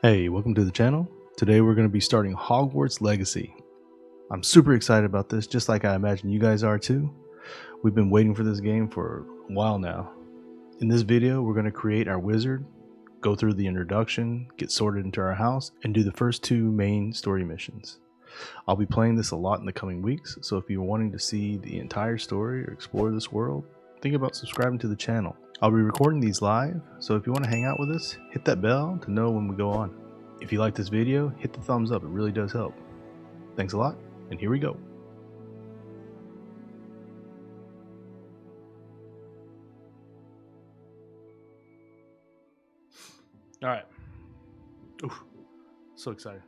Hey, welcome to the channel. Today we're going to be starting Hogwarts Legacy. I'm super excited about this, just like I imagine you guys are too. We've been waiting for this game for a while now. In this video, we're going to create our wizard, go through the introduction, get sorted into our house, and do the first two main story missions. I'll be playing this a lot in the coming weeks, so if you're wanting to see the entire story or explore this world, think about subscribing to the channel. I'll be recording these live, so if you want to hang out with us, hit that bell to know when we go on. If you like this video, hit the thumbs up, it really does help. Thanks a lot, and here we go. Alright. Oof. So excited.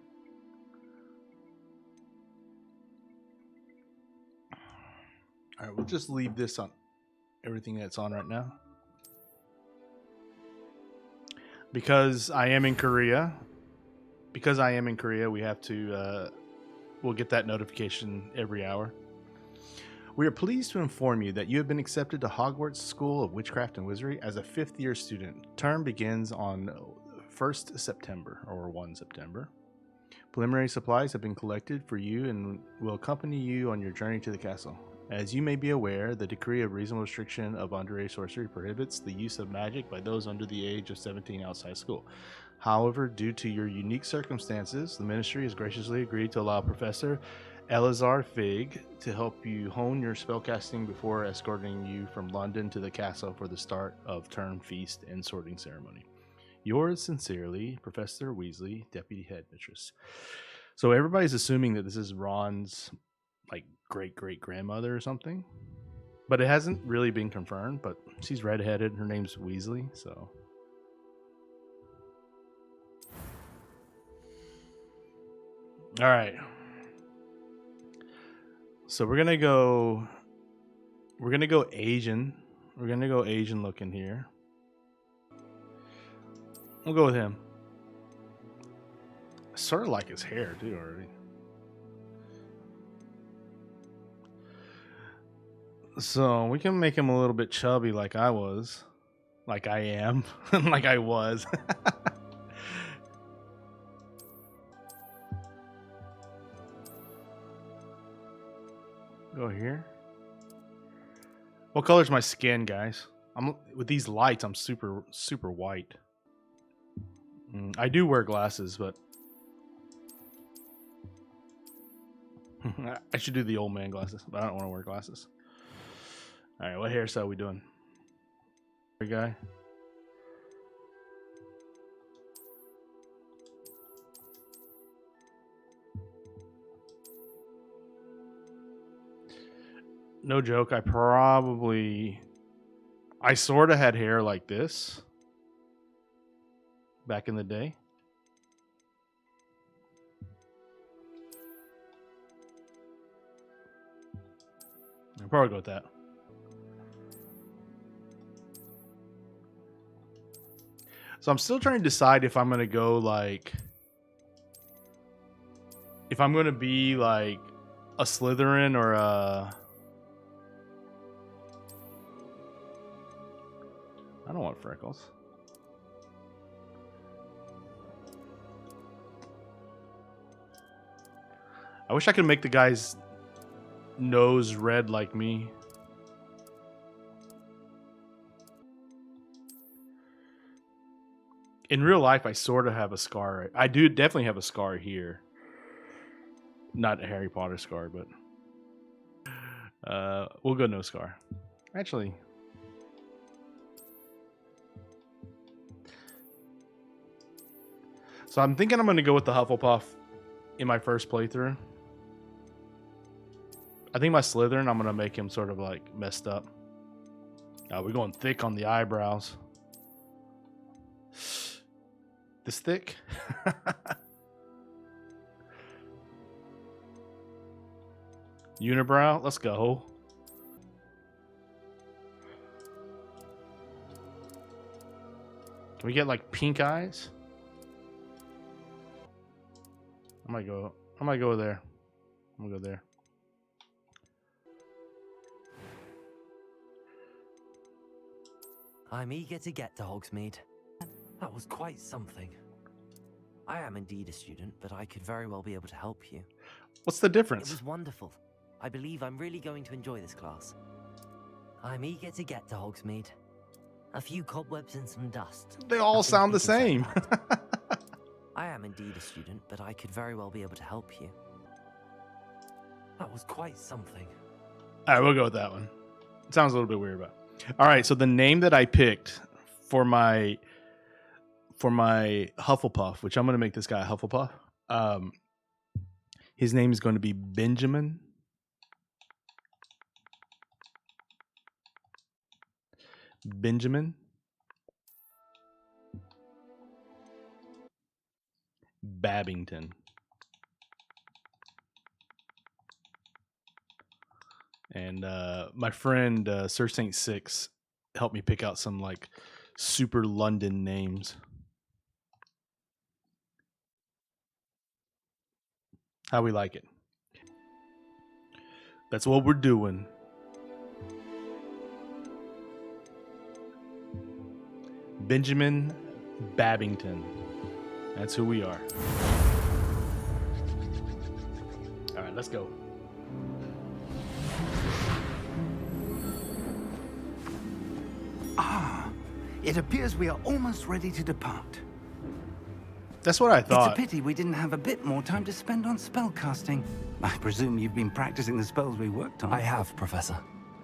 Alright, we'll just leave this on everything that's on right now. Because I am in Korea, we have to, we'll get that notification every hour. We are pleased to inform you that you have been accepted to Hogwarts School of Witchcraft and Wizardry as a 5th year student. Term begins on 1st September, or 1 September. Preliminary supplies have been collected for you and will accompany you on your journey to the castle. As you may be aware, the decree of reasonable restriction of underage sorcery prohibits the use of magic by those under the age of 17 outside school. However, due to your unique circumstances, the ministry has graciously agreed to allow Professor Elazar Fig to help you hone your spellcasting before escorting you from London to the castle for the start of term feast and sorting ceremony. Yours sincerely, Professor Weasley, Deputy Headmistress. So everybody's assuming that this is Ron's like great-great-grandmother or something, but it hasn't really been confirmed. But she's redheaded, her name's Weasley, so all right. So we're gonna go Asian. We're gonna go Asian looking here. We'll go with him. I sort of like his hair too already. So we can make him a little bit chubby like I was. Like I am. Like I was. Go here. What color's my skin, guys? With these lights, I'm super white. I do wear glasses, but I should do the old man glasses, but I don't want to wear glasses. All right, what hairstyle are we doing? Hey, guy. No joke, I sort of had hair like this back in the day. I'll probably go with that. So I'm still trying to decide if I'm going to go like... if I'm going to be like a Slytherin or a... I don't want freckles. I wish I could make the guy's nose red like me. In real life, I sort of have a scar. I do definitely have a scar here. Not a Harry Potter scar, but we'll go no scar. Actually, so I'm thinking I'm going to go with the Hufflepuff in my first playthrough. I think my Slytherin, I'm going to make him sort of like messed up. We're going thick on the eyebrows. This thick? Unibrow, let's go. Can we get like pink eyes? I might go there. I'm gonna go there. I'm eager to get to Hogsmeade. That was quite something. I am indeed a student, but I could very well be able to help you. What's the It difference? was wonderful. I believe I'm really going to enjoy this class. I'm eager to get to Hogsmeade. A few cobwebs and some dust. They all Nothing sound to the be concerned same. about. I am indeed a student, but I could very well be able to help you. That was quite something. All right, we'll go with that one. It sounds a little bit weird, but all right. So the name that I picked for my Hufflepuff, which I'm going to make this guy a Hufflepuff. His name is going to be Benjamin. Benjamin Babington. And my friend Sir Saint Six helped me pick out some like super London names. How we like it. That's what we're doing. Benjamin Babington. That's who we are. All right, let's go. Ah, it appears we are almost ready to depart. That's what I thought. It's a pity we didn't have a bit more time to spend on spellcasting. I presume you've been practicing the spells we worked on. I have, Professor.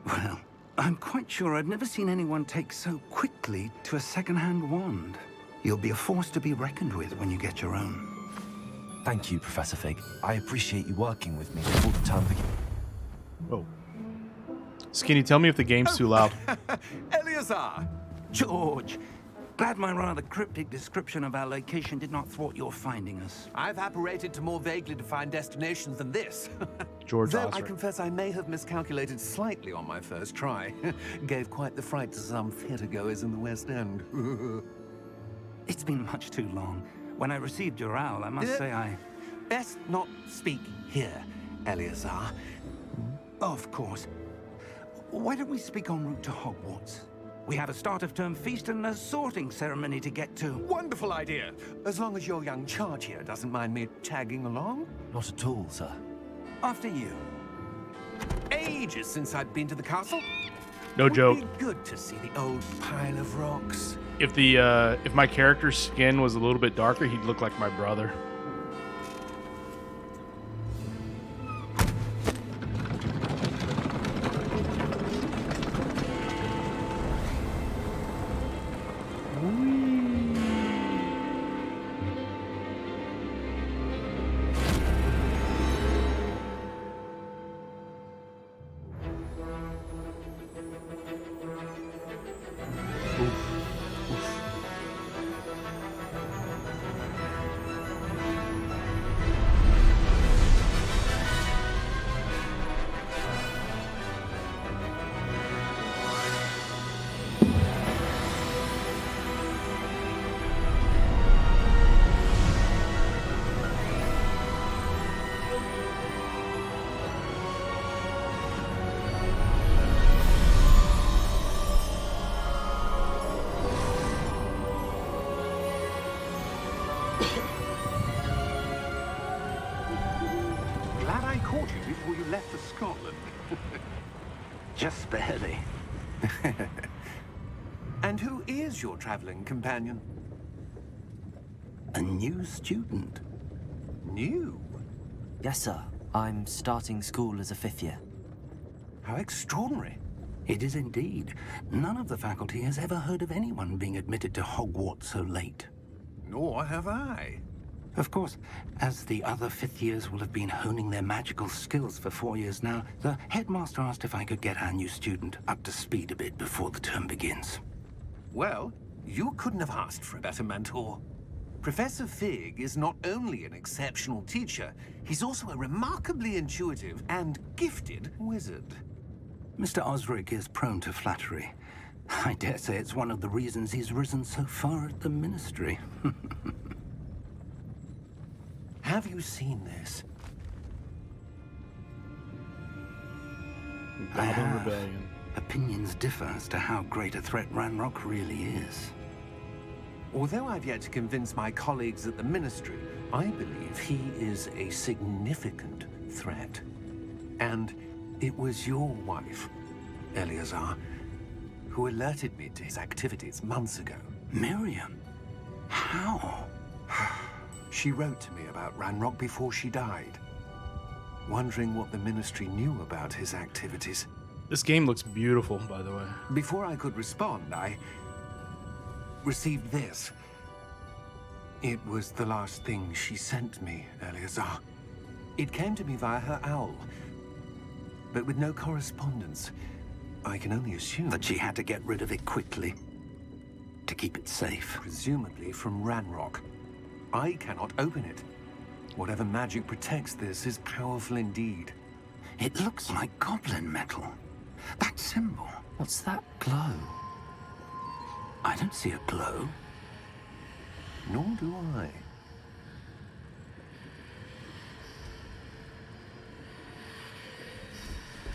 Well, I'm quite sure I've never seen anyone take so quickly to a second-hand wand. You'll be a force to be reckoned with when you get your own. Thank you, Professor Fig. I appreciate you working with me before the term begins. Whoa. Skinny, tell me if the game's too loud. Eleazar! George, glad my rather cryptic description of our location did not thwart your finding us. I've apparated to more vaguely defined destinations than this. George Though I Osric. confess I may have miscalculated slightly on my first try. Gave quite the fright to some theatergoers in the West End. It's been much too long. When I received your owl, I must say I... Best not speak here, Eleazar. Of course. Why don't we speak en route to Hogwarts? We have a start-of-term feast and a sorting ceremony to get to. Wonderful idea. As long as your young charge here doesn't mind me tagging along. Not at all, sir. After you. Ages since I'd been to the castle. No joke. Would be good to see the old pile of rocks. If my character's skin was a little bit darker, he'd look like my brother. Glad I caught you before you left for Scotland. Just barely. And who is your traveling companion? A new student. New? Yes, sir. I'm starting school as a 5th year. How extraordinary. It is indeed. None of the faculty has ever heard of anyone being admitted to Hogwarts so late. Nor have I. Of course, as the other 5th years will have been honing their magical skills for 4 years now, the headmaster asked if I could get our new student up to speed a bit before the term begins. Well, you couldn't have asked for a better mentor. Professor Fig is not only an exceptional teacher, he's also a remarkably intuitive and gifted wizard. Mr. Osric is prone to flattery. I dare say it's one of the reasons he's risen so far at the ministry. Have you seen this? Goblin Rebellion. Opinions differ as to how great a threat Ranrock really is. Although I've yet to convince my colleagues at the Ministry, I believe he is a significant threat. And it was your wife, Eleazar, who alerted me to his activities months ago. Miriam? How? She wrote to me about Ranrock before she died, wondering what the Ministry knew about his activities. This game looks beautiful, by the way. Before I could respond, I received this. It was the last thing she sent me, Eleazar. It came to me via her owl, but with no correspondence. I can only assume That she had to get rid of it quickly to keep it safe. presumably from Ranrock. I cannot open it. Whatever magic protects this is powerful indeed. It looks like goblin metal. That symbol. What's that glow? I don't see a glow. Nor do I.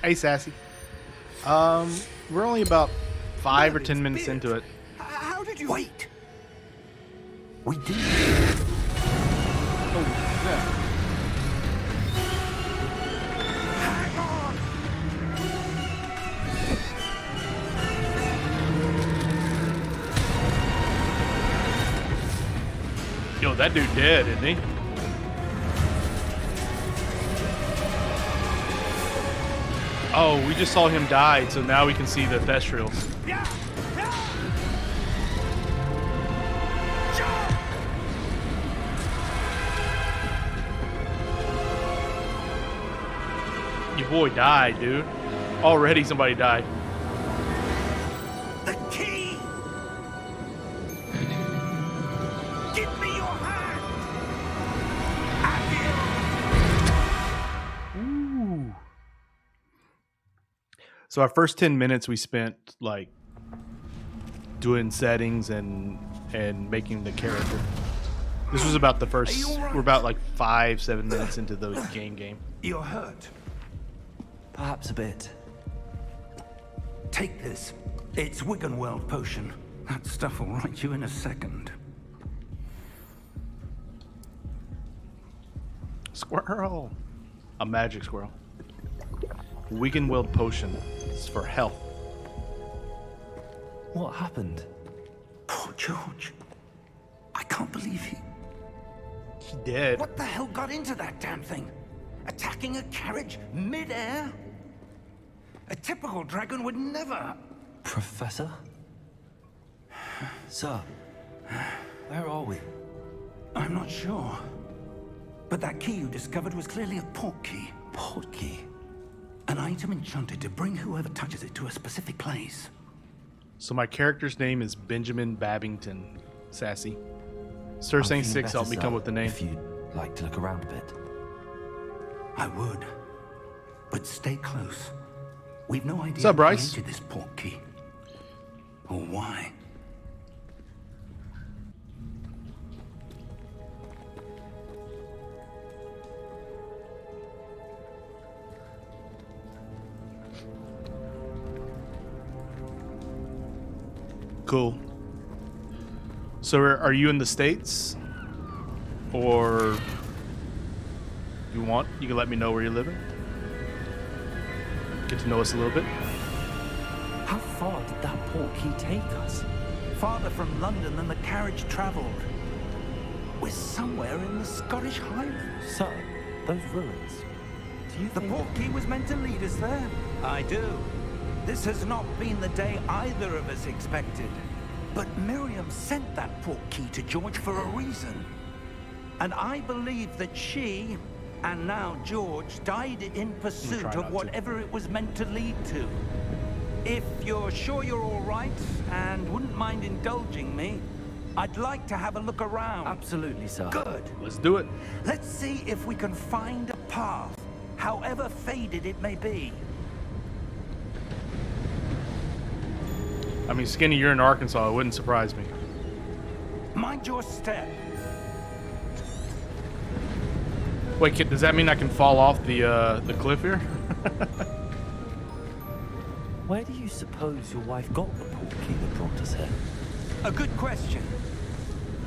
Hey, Sassy. We're only about 5 or 10 minutes into it. How did you... Wait! We did. Oh, yeah. Hang on! Yo, that dude dead, isn't he? Oh, we just saw him die, so now we can see the Thestrals. Yeah! Your boy died, dude. Already somebody died. The key! Give me your hand! Ooh. So our first 10 minutes we spent like doing settings and making the character. This was about the first. Are you all right? We're about like 5-7 minutes into the game. You're hurt. Perhaps a bit. Take this. It's Wiggenweld potion. That stuff will right you in a second. Squirrel. A magic squirrel. Wiggenweld potion. It's for health. What happened? Poor George. I can't believe he... He dead. What the hell got into that damn thing? Attacking a carriage mid-air? A typical dragon would never... Professor? Sir, where are we? I'm not sure. But that key you discovered was clearly a portkey. Portkey? An item enchanted to bring whoever touches it to a specific place. So my character's name is Benjamin Babington. Sassy. Sir I'm saying feeling 6 better, helped me sir, come with the name. If you'd like to look around a bit. I would. But stay close. We've no idea What's up, who Bryce? created this portkey. Or why. Cool. So are you in the States? Or you can let me know where you're living? Get to know us a little bit. How far did that portkey take us? Farther from London than the carriage traveled. We're somewhere in the Scottish Highlands. Sir, those ruins. Do you The think... portkey was meant to lead us there. I do. This has not been the day either of us expected. But Miriam sent that portkey to George for a reason. And I believe that she, and now George, died in pursuit not of to. whatever it was meant to lead to. If you're sure you're all right, and wouldn't mind indulging me, I'd like to have a look around. Absolutely, sir. Good. Let's do it. Let's see if we can find a path, however faded it may be. I mean, Skinny, you're in Arkansas. It wouldn't surprise me. Mind your step. Wait, kid, does that mean I can fall off the cliff here? Where do you suppose your wife got the portkey that brought us here? A good question.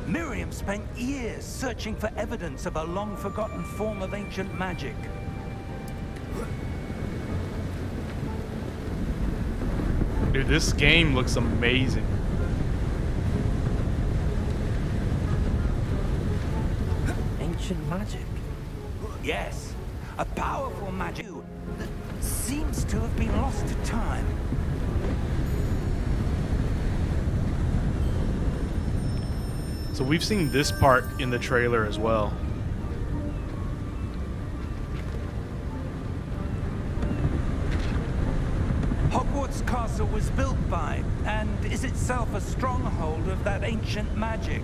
Miriam spent years searching for evidence of a long-forgotten form of ancient magic. Dude, this game looks amazing. Ancient magic? Yes, a powerful magic that seems to have been lost to time. So we've seen this part in the trailer as well. Hogwarts Castle was built by, and is itself a stronghold of that ancient magic.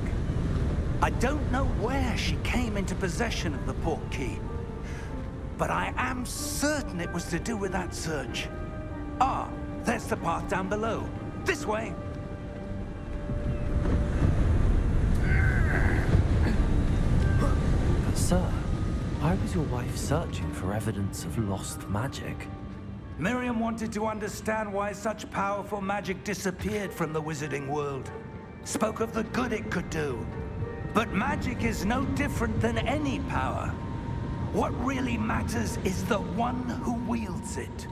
I don't know where she came into possession of the portkey, but I am certain it was to do with that search. Ah, there's the path down below. This way. But sir, why was your wife searching for evidence of lost magic? Miriam wanted to understand why such powerful magic disappeared from the wizarding world. Spoke of the good it could do. But magic is no different than any power. What really matters is the one who wields it.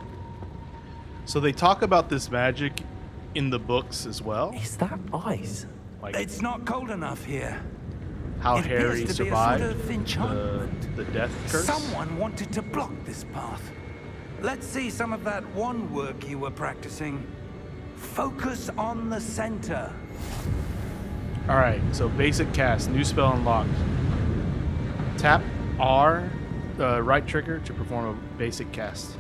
So they talk about this magic in the books as well. Is that ice? Like It's not cold enough here. how It Harry appears to be a survived sort of enchantment. the death curse. Someone wanted to block this path. Let's see some of that wand work you were practicing. Focus on the center. All right, so basic cast, new spell unlocked. Tap R, right trigger to perform a basic cast.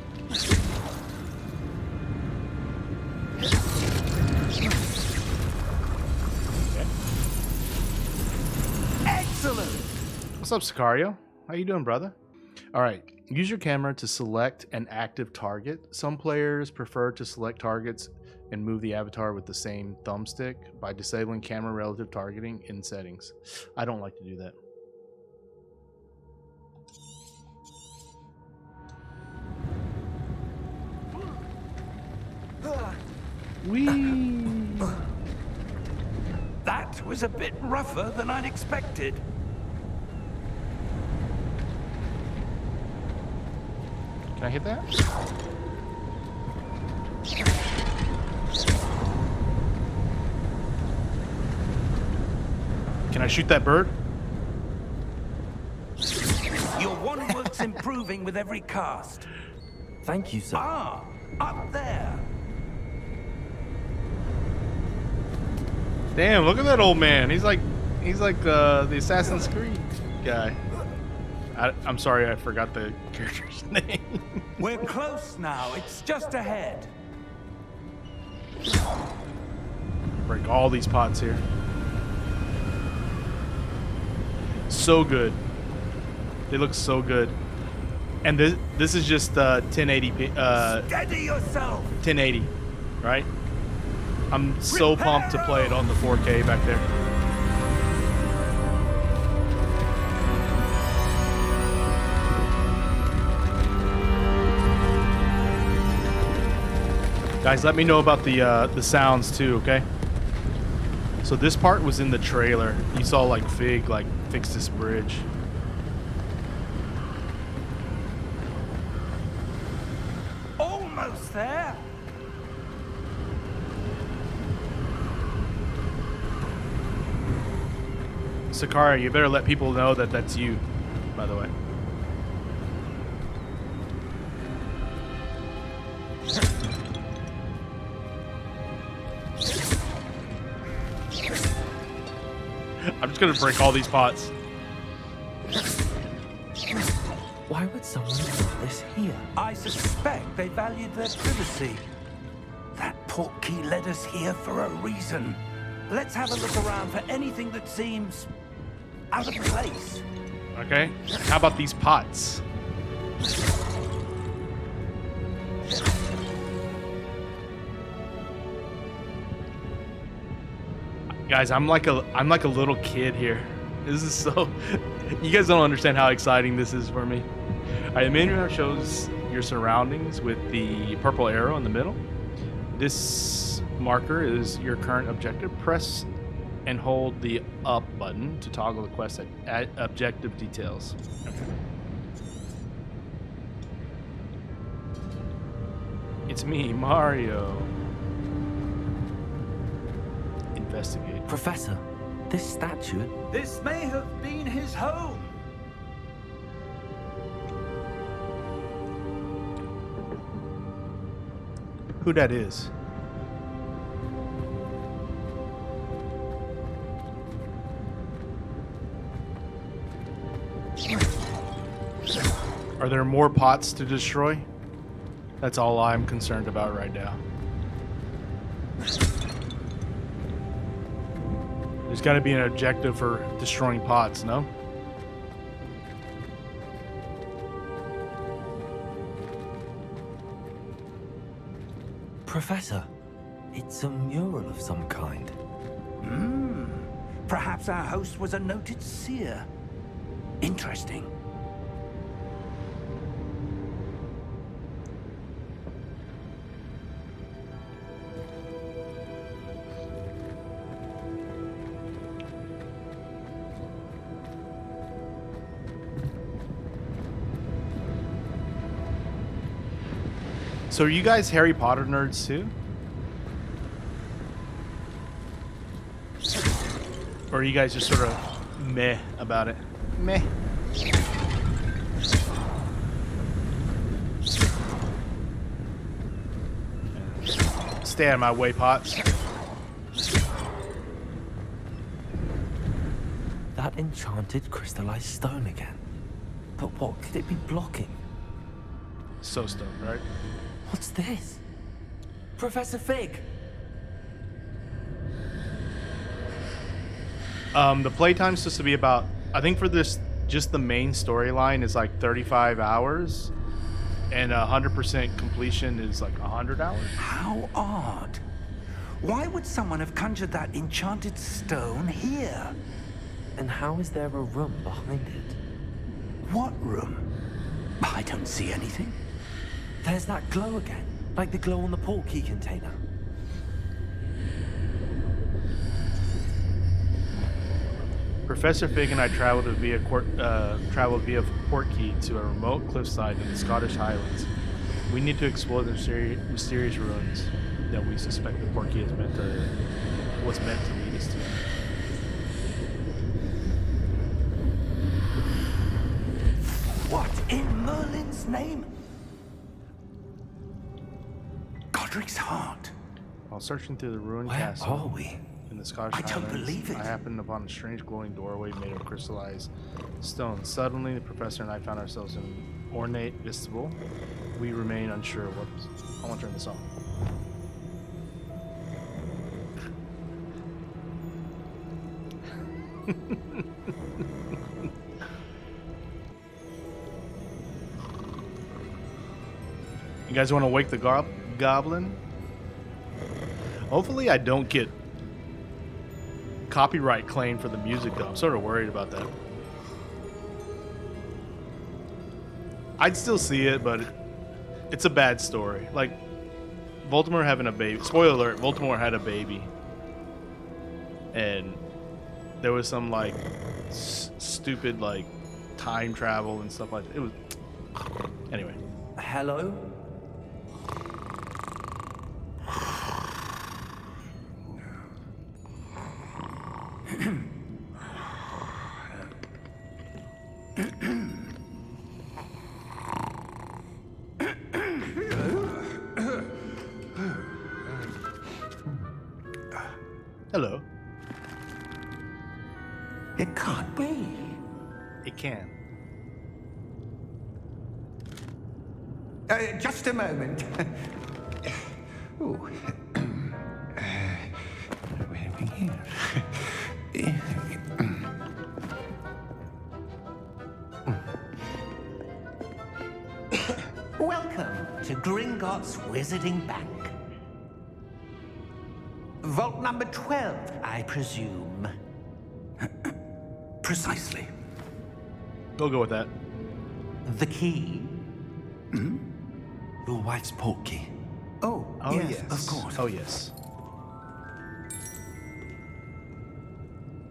Okay. Excellent! What's up, Sicario? How you doing, brother? All right, use your camera to select an active target. Some players prefer to select targets and move the avatar with the same thumbstick by disabling camera relative targeting in settings. I don't like to do that. Whee! That was a bit rougher than I'd expected. Can I hit that? Can I shoot that bird? Your wand work's improving with every cast. Thank you, sir. Ah, up there. Damn, look at that old man. He's like the Assassin's Creed guy. I'm sorry, I forgot the character's name. We're close now. It's just ahead. Break all these pots here. So good. They look so good. And this is just 1080p. Steady yourself. 1080, right? I'm so pumped to play it on the 4K back there. Guys, let me know about the sounds too, okay? So this part was in the trailer. You saw like Fig fix this bridge. Almost there. Sakara, you better let people know that that's you, by the way. I'm just gonna break all these pots. Why would someone put this here? I suspect they valued their privacy. That portkey led us here for a reason. Let's have a look around for anything that seems out of place. Okay? How about these pots? Guys, I'm like a little kid here. This is so you guys don't understand how exciting this is for me. Alright, the menu shows your surroundings with the purple arrow in the middle. This marker is your current objective. Press and hold the up button to toggle the quest at objective details. Okay. It's me, Mario. Investigate. Professor, this statue... This may have been his home. Who that is? Are there more pots to destroy? That's all I'm concerned about right now. There's got to be an objective for destroying pots, no? Professor, it's a mural of some kind. Perhaps our host was a noted seer. Interesting. So are you guys Harry Potter nerds too? Or are you guys just sort of meh about it? Meh. Stay out of my way, pots. That enchanted crystallized stone again. But what could it be blocking? So stoned, right? What's this? Professor Fig! The playtime's supposed to be about, I think for this, just the main storyline is like 35 hours, and 100% completion is like 100 hours. How odd. Why would someone have conjured that enchanted stone here? And how is there a room behind it? What room? I don't see anything. There's that glow again, like the glow on the portkey container. Professor Fig and I traveled via portkey to a remote cliffside in the Scottish Highlands. We need to explore the mysterious ruins that we suspect the portkey was meant to lead us to. What in Merlin's name? Godric's heart. While searching through the ruined Where castle are we? in the Scottish I don't Highlands, believe it. I happened upon a strange glowing doorway made of crystallized stone. Suddenly, the professor and I found ourselves in an ornate vestibule. We remain unsure what. I want to turn this on. You guys want to wake the goblin? Hopefully I don't get copyright claim for the music though. I'm sort of worried about that. I'd still see it, but it's a bad story. Like, Voldemort having a baby. Spoiler alert, Voldemort had a baby. And there was some, like, stupid, like, time travel and stuff like that. It was... Anyway. Hello? Hello. It can't be. It can. Just a moment. Ooh. Where are we here? Welcome to Gringotts Wizarding Bank. Vault number 12, I presume. Precisely. We'll go with that. The key? Your wife's portkey. Oh, Oh, yes, of course. Oh, yes.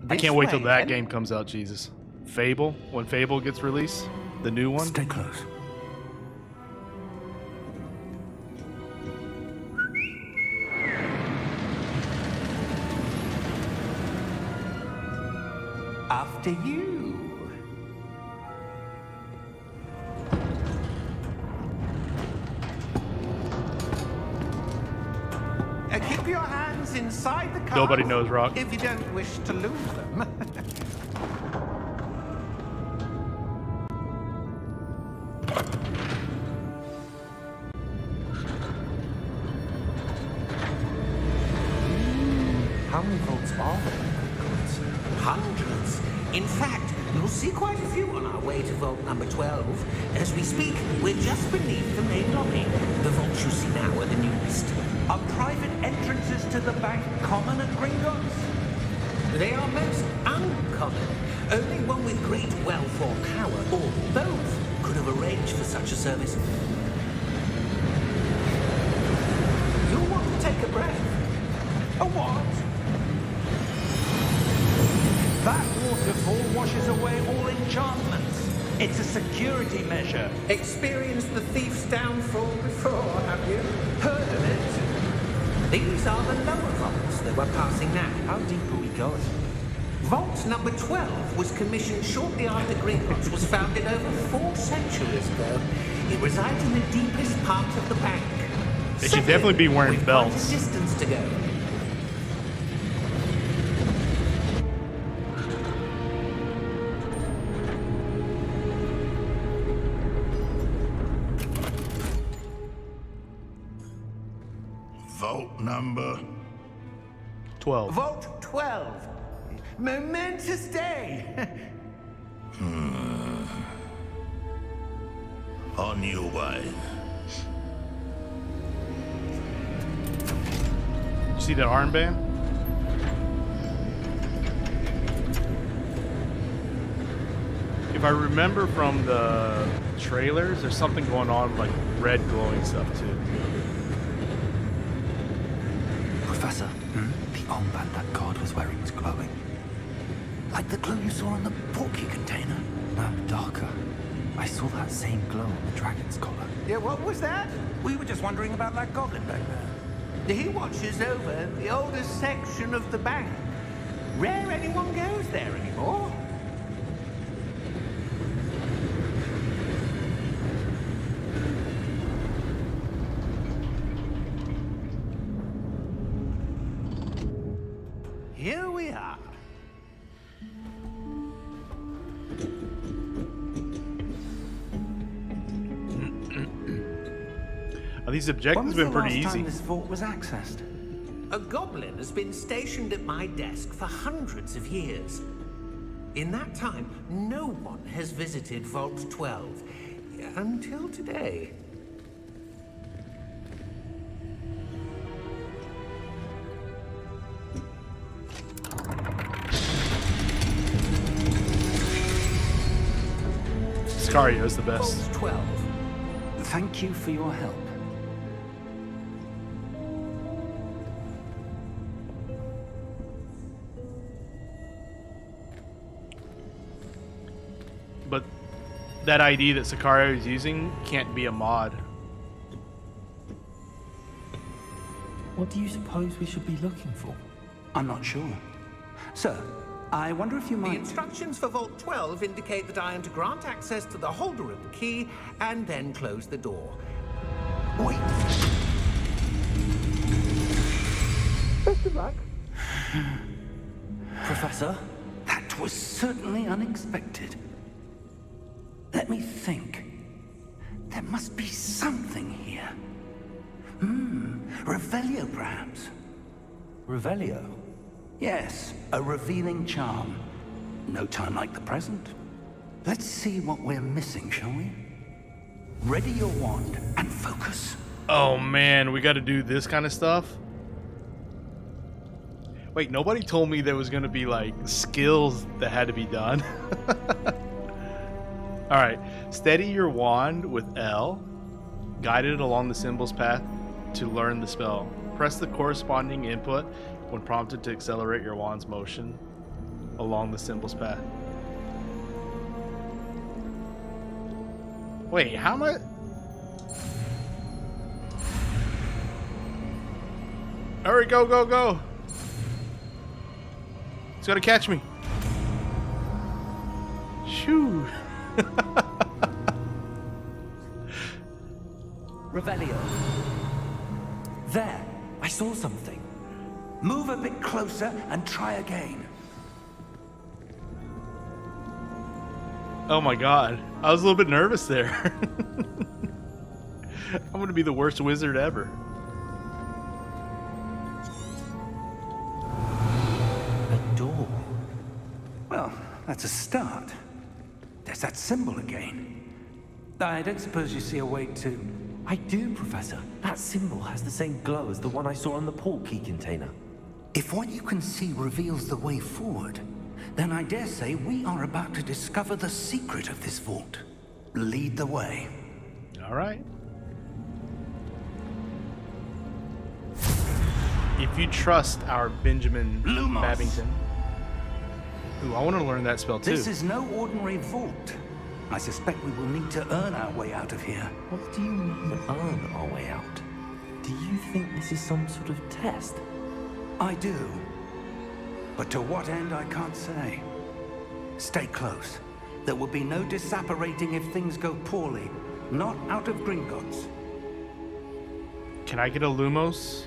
I can't wait till way, that then. game comes out, Jesus. Fable, when Fable gets released, the new one. Stay close. After you. Keep your hands inside the car. Nobody knows, Rock. If you don't wish to lose them. How many votes are there? Hundreds. In fact, you'll see quite a few on our way to Vault number 12. As we speak, we're just beneath the main lobby. The vaults you see now are the newest. Are private entrances to the bank common at Gringotts? They are most uncommon. Only one with great wealth or power, or both, could have arranged for such a service. You'll want to take a breath. A what? That waterfall washes away all enchantments. It's a security measure. Experienced the thief's downfall before, have you? Heard of it? These are the lower vaults that we're passing now. How deep are we going? Vault number 12 was commissioned shortly after Gringotts was founded over 4 centuries ago. It resides in the deepest part of the bank. They should definitely be wearing We've belts. quite a distance to go. Vault number. 12. Vault 12. Momentous day. On your way. You see that armband? If I remember from the trailers, there's something going on with, like, red glowing stuff too. Professor, the armband that guard was wearing is glowing. Like the glow you saw on the portkey container. No, darker. I saw that same glow on the dragon's collar. Yeah, what was that? We were just wondering about that goblin back there. He watches over the oldest section of the bank. Rare anyone goes there anymore. Here we are. These When objectives was have been the pretty last time easy. this vault was accessed? A goblin has been stationed at my desk for hundreds of years. In that time, no one has visited Vault 12. Until today. Sicario's the best. Vault 12. Thank you for your help. But that ID that Sicario is using can't be a mod. What do you suppose we should be looking for? I'm not sure. Sir, I wonder if you The might... instructions for Vault 12 indicate that I am to grant access to the holder of the key and then close the door. Wait. Best of luck. Professor, that was certainly unexpected. Let me think. There must be something here. Revelio, perhaps. Revelio? Yes, a revealing charm. No time like the present. Let's see what we're missing, shall we? Ready your wand and focus. Oh man, we got to do this kind of stuff? Wait, nobody told me there was going to be like skills that had to be done. Alright, steady your wand with L. Guide it along the symbol's path to learn the spell. Press the corresponding input when prompted to accelerate your wand's motion. along the symbol's path. Wait, how am I? Hurry, go, go, go! It's gonna catch me. Shoo! Revelio. There, I saw something. Move a bit closer and try again. Oh my god. I was a little bit nervous there. I'm gonna be the worst wizard ever. A door. Well, that's a start. There's that symbol again. I don't suppose you see a way to... I do, Professor. That symbol has the same glow as the one I saw on the portkey container. If what you can see reveals the way forward, then I dare say we are about to discover the secret of this vault. Lead the way. All right. If you trust our Benjamin Lumos. Babington. Ooh, I want to learn that spell too. This is no ordinary vault. I suspect we will need to earn our way out of here. What do you mean, earn our way out? Do you think this is some sort of test? I do. But to what end, I can't say. Stay close. There will be no disapparating if things go poorly. Not out of Gringotts. Can I get a Lumos?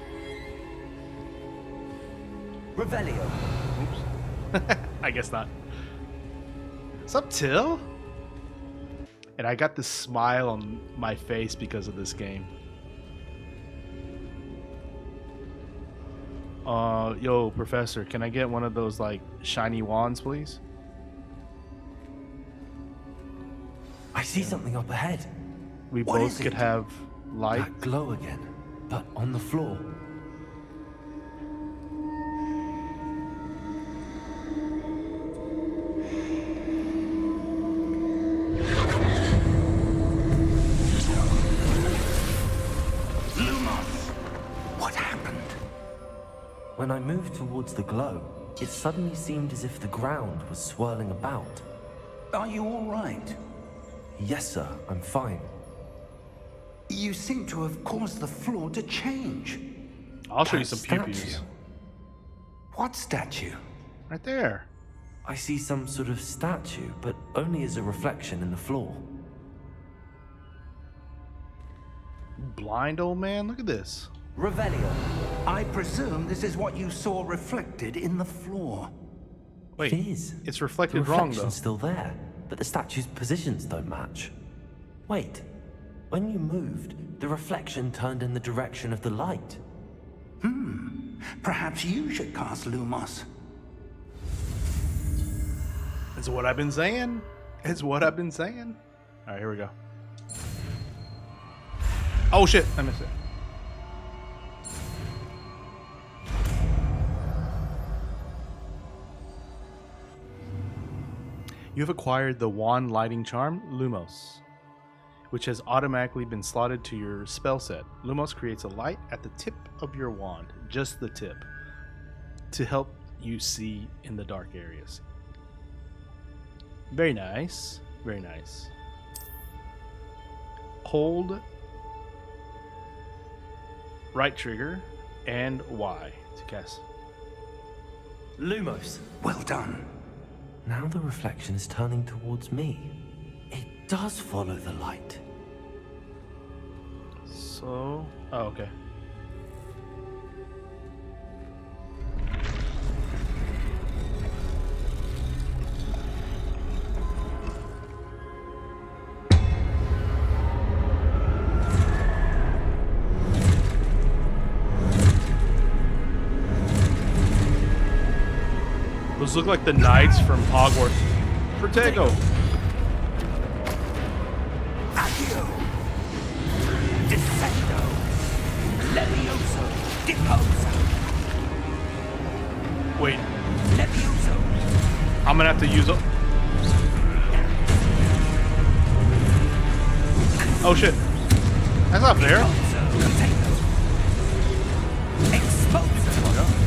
Revelio. Oops. I guess not. What's up, Till? And I got this smile on my face because of this game. Yo, Professor, can I get one of those, like, shiny wands, please? I see something up ahead. We What both is could it? have light. That glow again, but on the floor. When I moved towards the glow, it suddenly seemed as if the ground was swirling about. Are you all right? Yes, sir, I'm fine. You seem to have caused the floor to change. I'll show you That some pew-pews. statue. What statue? Right there. I see some sort of statue, but only as a reflection in the floor. Blind old man, look at this. Revelio. I presume this is what you saw reflected in the floor. Wait, It is. it's The reflected wrong, though. reflection's still there, but the statue's positions don't match. Wait, when you moved, the reflection turned in the direction of the light. Perhaps you should cast Lumos. It's what I've been saying. It's what I've been saying. All right, here we go. Oh, shit. I missed it. You have acquired the wand lighting charm, Lumos, which has automatically been slotted to your spell set. Lumos creates a light at the tip of your wand, just the tip, to help you see in the dark areas. Very nice. Very nice. Hold right trigger and Y to cast. Lumos. Well done. Now the reflection is turning towards me. It does follow the light. So, oh, okay. Those look like the knights from Hogwarts. Protego. Accio. Defendo. Levioso. Deposo. Wait, Levioso. I'm gonna have to use a... Oh shit. That's not fair. Container. Exposo.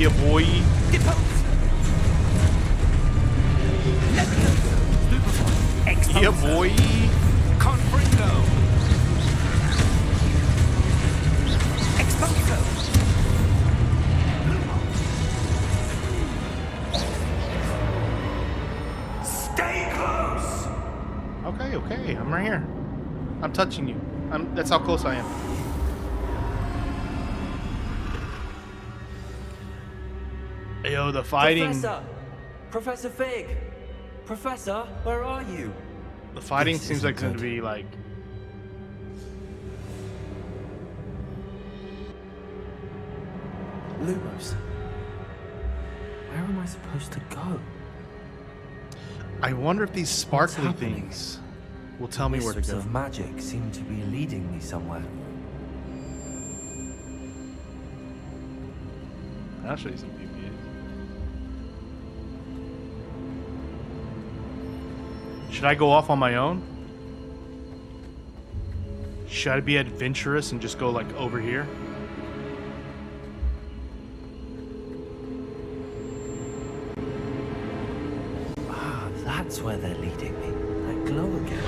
Yeah, boy. Yeah, boy. Confringo. Exposo. Stay close. Okay, okay. I'm right here. I'm touching you. That's how close I am. Yo, the fighting. Professor Fig! Professor, where are you? The fighting This seems like isn't it's going to be like. Lumos. Where am I supposed to go? I wonder if these sparkly happening? things will tell me where to Wisps go. of magic seem to be leading me somewhere. I'll show you some PPAs. Should I go off on my own? Should I be adventurous and just go like over here? Ah, that's where they're leading me. That glow again.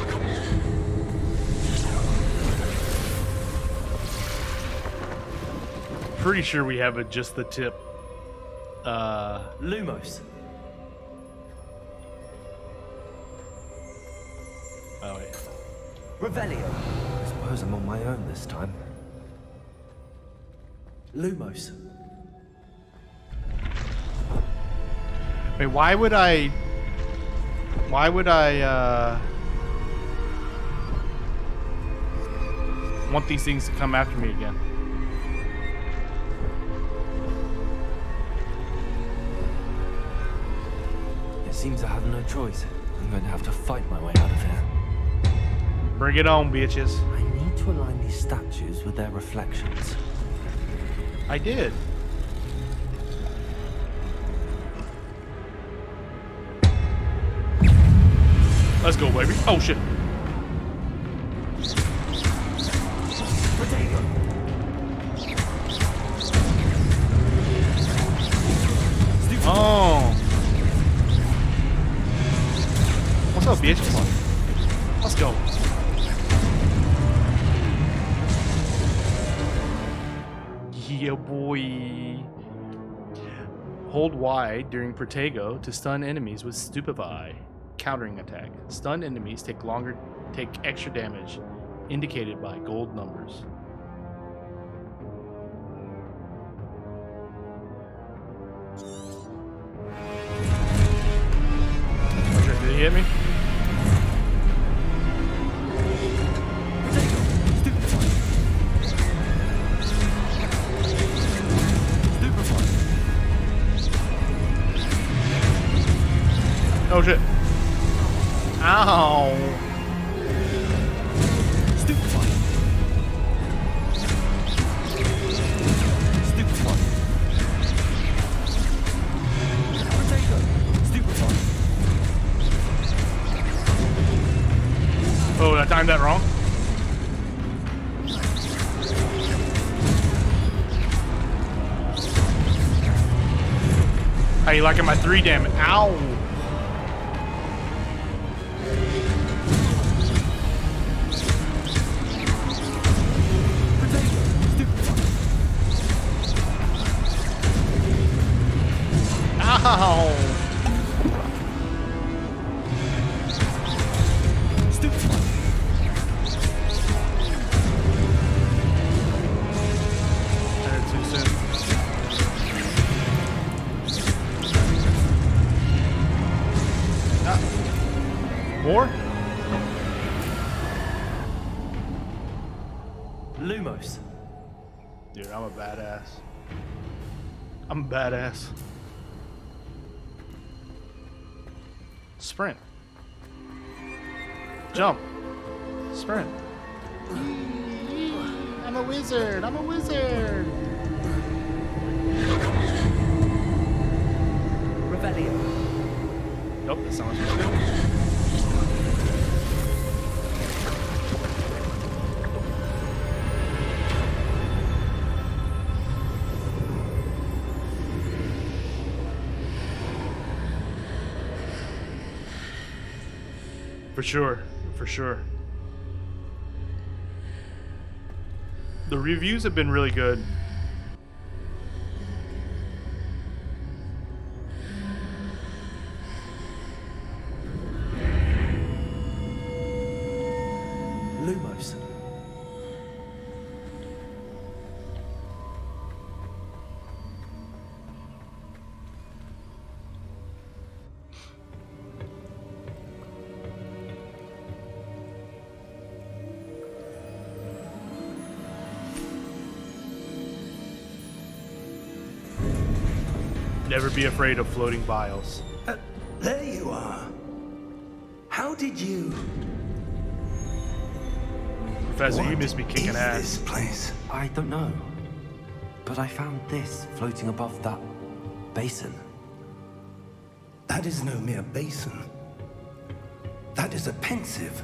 Pretty sure we have just the tip. Lumos. Oh wait. Revelio. I suppose I'm on my own this time. Lumos. Wait, why would I want these things to come after me again? It seems I have no choice. I'm going to have to fight my way out of here. Bring it on, bitches. I need to align these statues with their reflections. I did. Let's go, baby. Oh shit. Oh. What's up, bitch? Come on. Let's go. Yeah, boy. Hold Y during Protego to stun enemies with Stupefy. Countering attack. Stunned enemies take extra damage, indicated by gold numbers. Okay, did he hit me? Oh shit. Ow. Stupefy. Stupefy. Potato. Stupefy. Oh, I timed that wrong. How you liking my 3 damage? Ow. Ow! Stupefy. Too soon. More? Lumos. Dude, I'm a badass. I'm a badass. Sprint. Jump. Sprint. I'm a wizard. I'm a wizard. Revelio. Nope, that's not what I'm supposed to do. For sure. For sure. The reviews have been really good. Lumos. Never be afraid of floating vials. There you are. How did you... Professor, you What must be kicking is ass. this place? I don't know. But I found this floating above that basin. That is no mere basin. That is a pensive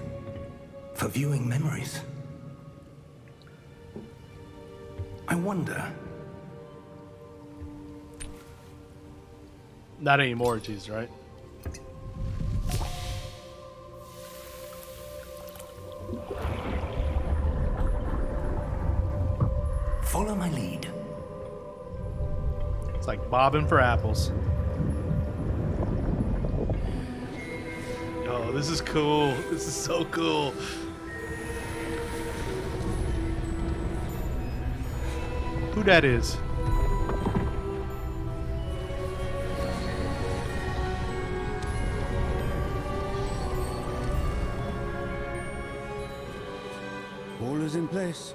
for viewing memories. I wonder... Not anymore, geez, right? Follow my lead. It's like bobbing for apples. Oh, this is cool. This is so cool. Who that is? All is in place.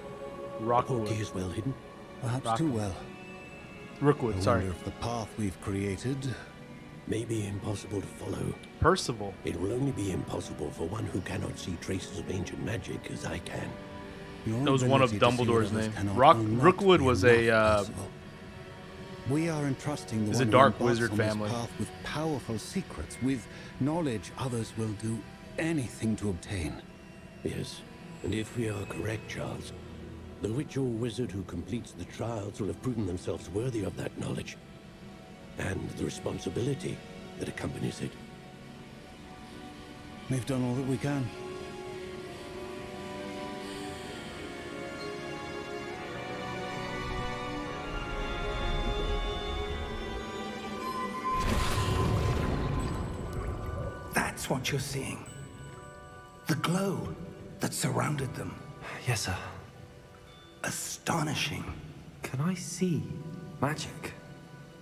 Rockwood. Portkey is well hidden. Perhaps Rockwood. too well. Rookwood, I sorry. wonder if the path we've created May be impossible to follow. Percival. It will only be impossible for one who cannot see traces of ancient magic as I can. Your That was one of ability to see Dumbledore's what others name. cannot will not Rookwood be was enough a, possible. We are entrusting the is one a who dark embarks wizard on this family. path with powerful secrets, with knowledge others will do anything to obtain. Yes, and if we are correct, Charles, the witch or wizard who completes the trials will have proven themselves worthy of that knowledge, and the responsibility that accompanies it. We've done all that we can. That's what you're seeing. The glow that surrounded them. Yes, sir. Astonishing. Can I see magic?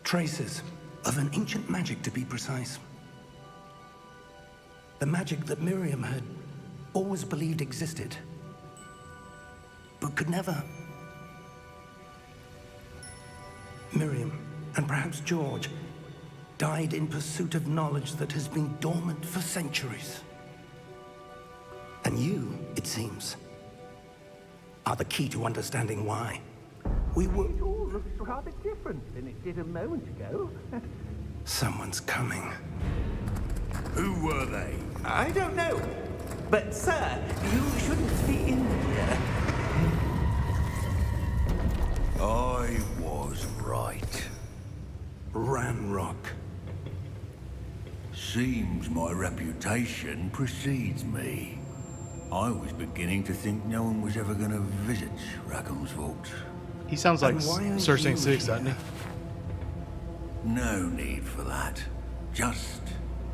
Traces of an ancient magic, to be precise. The magic that Miriam had always believed existed, but could never. Miriam, and perhaps George, died in pursuit of knowledge that has been dormant for centuries. And you, it seems, are the key to understanding why. We were... It all looks rather different than it did a moment ago. Someone's coming. Who were they? I don't know. But, sir, you shouldn't be in here. I was right. Ranrock. Seems my reputation precedes me. I was beginning to think no one was ever going to visit Rackham's vault. He sounds like And why are Cersei you 6, doesn't he? here? No need for that. Just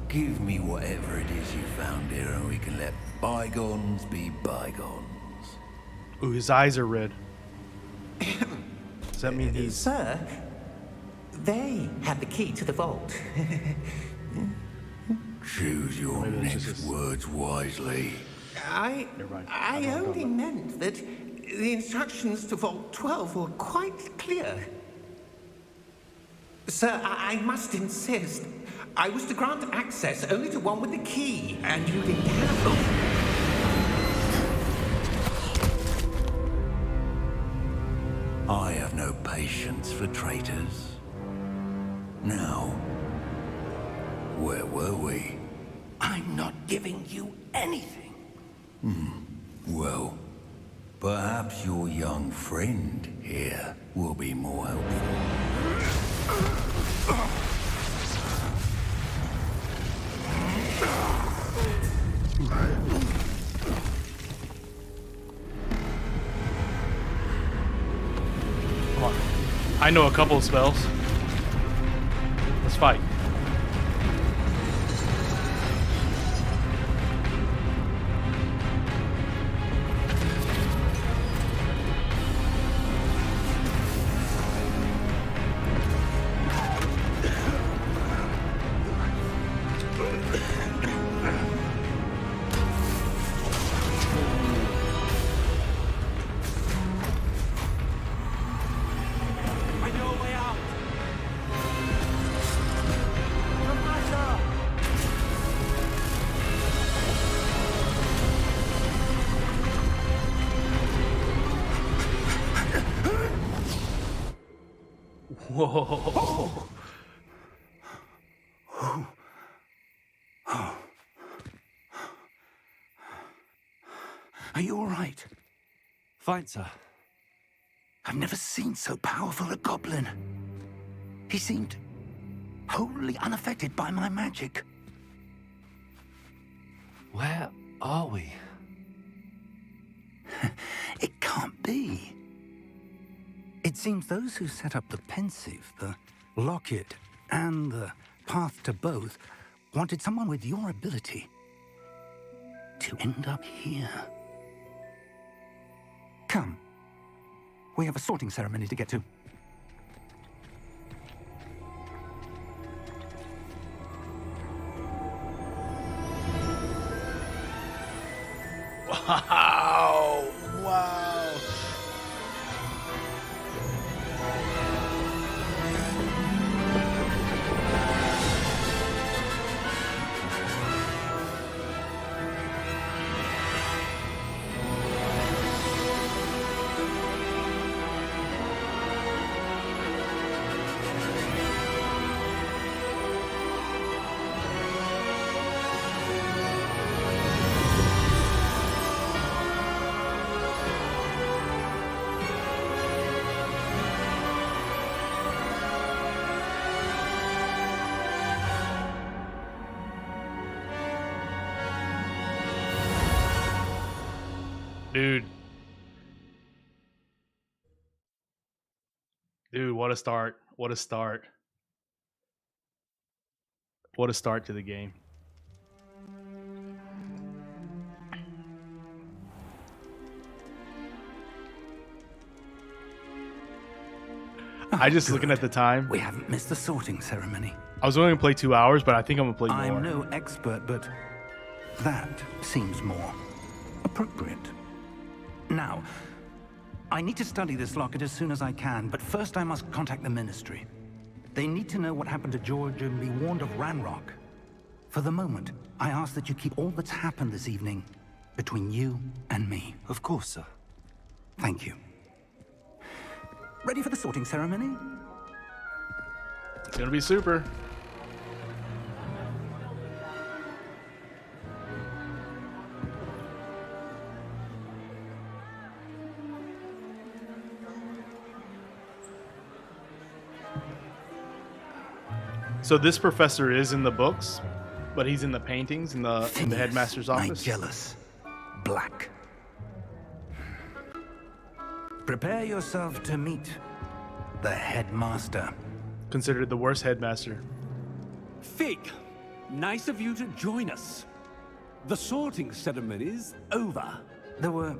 give me whatever it is you found here and we can let bygones be bygones. Ooh, his eyes are red. Does that mean he's... Sir, they had the key to the vault. Choose your Maybe it's next just- words wisely. Never mind. I don't know. only meant that the instructions to Vault 12 were quite clear. Sir, I must insist. I was to grant access only to one with the key, and you didn't have them. I have no patience for traitors. Now, where were we? I'm not giving you anything. Well, perhaps your young friend here will be more helpful. I know a couple of spells. Let's fight. Whoa. Are you all right? Fine, sir. I've never seen so powerful a goblin. He seemed wholly unaffected by my magic. Where are we? It can't be. It seems those who set up the pensive, the locket, and the path to both wanted someone with your ability to end up here. Come. We have a sorting ceremony to get to. Wow. Wow. Dude. Dude, what a start. What a start. What a start to the game. I just looking at the time. We haven't missed the sorting ceremony. I was only going to play 2 hours, but I think I'm going to play more. I'm no expert, but that seems more appropriate. Now, I need to study this locket as soon as I can, but first I must contact the Ministry. They need to know what happened to George and be warned of Ranrock. For the moment, I ask that you keep all that's happened this evening between you and me. Of course, sir. Thank you. Ready for the sorting ceremony? It's going to be super. So this professor is in the books, but he's in the paintings in the headmaster's office. Nigellus Black. Prepare yourself to meet the headmaster. Considered the worst headmaster. Fig, nice of you to join us. The sorting ceremony's over. There were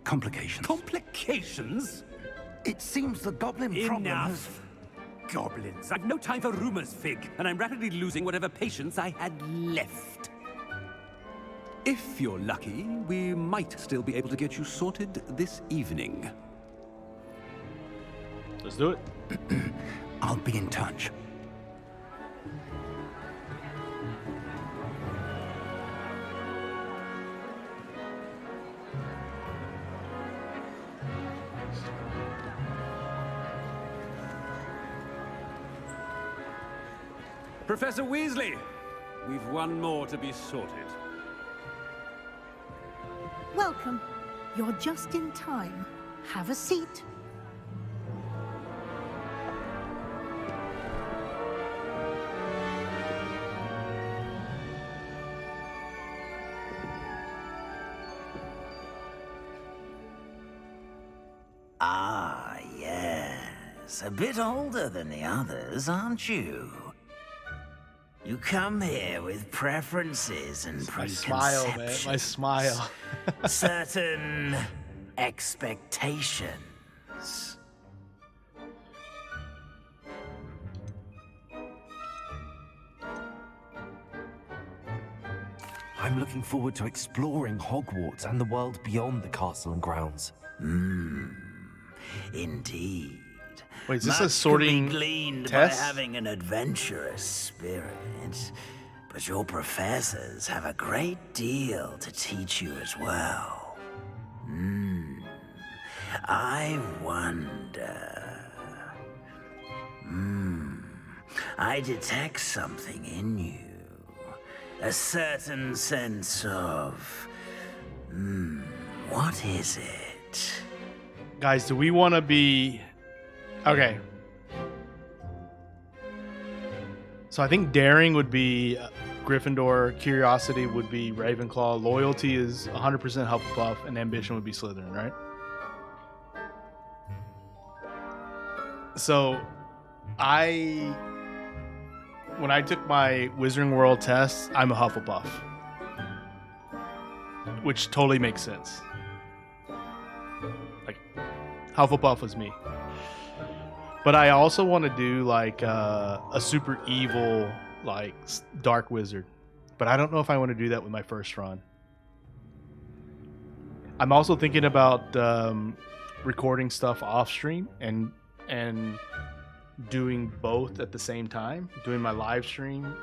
complications. Complications? It seems the goblin problem has... Enough. Goblins. I've no time for rumors, Fig, and I'm rapidly losing whatever patience I had left. If you're lucky, we might still be able to get you sorted this evening. Let's do it. I'll be in touch. Professor Weasley, we've one more to be sorted. Welcome. You're just in time. Have a seat. Ah, yes. Yes, a bit older than the others, aren't you? You come here with preferences and My preconceptions. smile, man. My smile. Certain expectations. I'm looking forward to exploring Hogwarts and the world beyond the castle and grounds. Indeed. Wait, is this Much a sorting can be gleaned test? by having an adventurous spirit, but your professors have a great deal to teach you as well. I wonder. I detect something in you. A certain sense of... what is it? Guys, do we want to be... Okay. So I think daring would be Gryffindor, curiosity would be Ravenclaw, loyalty is 100% Hufflepuff, and ambition would be Slytherin, right? So when I took my Wizarding World test, I'm a Hufflepuff, which totally makes sense. Like, Hufflepuff was me. But I also want to do like a super evil, like dark wizard. But I don't know if I want to do that with my first run. I'm also thinking about recording stuff off stream and doing both at the same time. Doing my live stream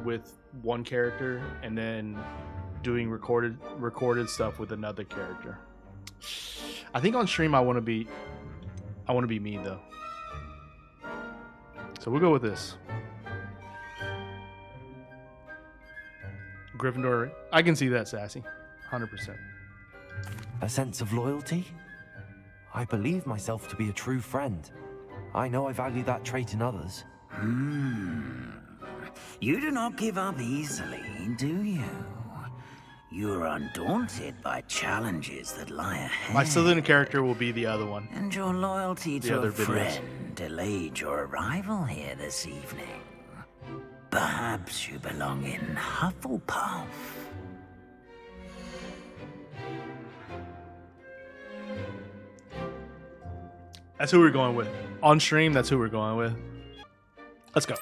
with one character and then doing recorded stuff with another character. I think on stream I want to be me though. So we'll go with this. Gryffindor. I can see that, Sassy. 100%. A sense of loyalty? I believe myself to be a true friend. I know I value that trait in others. You do not give up easily, do you? You are undaunted by challenges that lie ahead. My Slytherin character will be the other one. And your loyalty The to other a videos. friend delayed your arrival here this evening. Perhaps you belong in Hufflepuff. That's who we're going with. On stream, that's who we're going with. Let's go.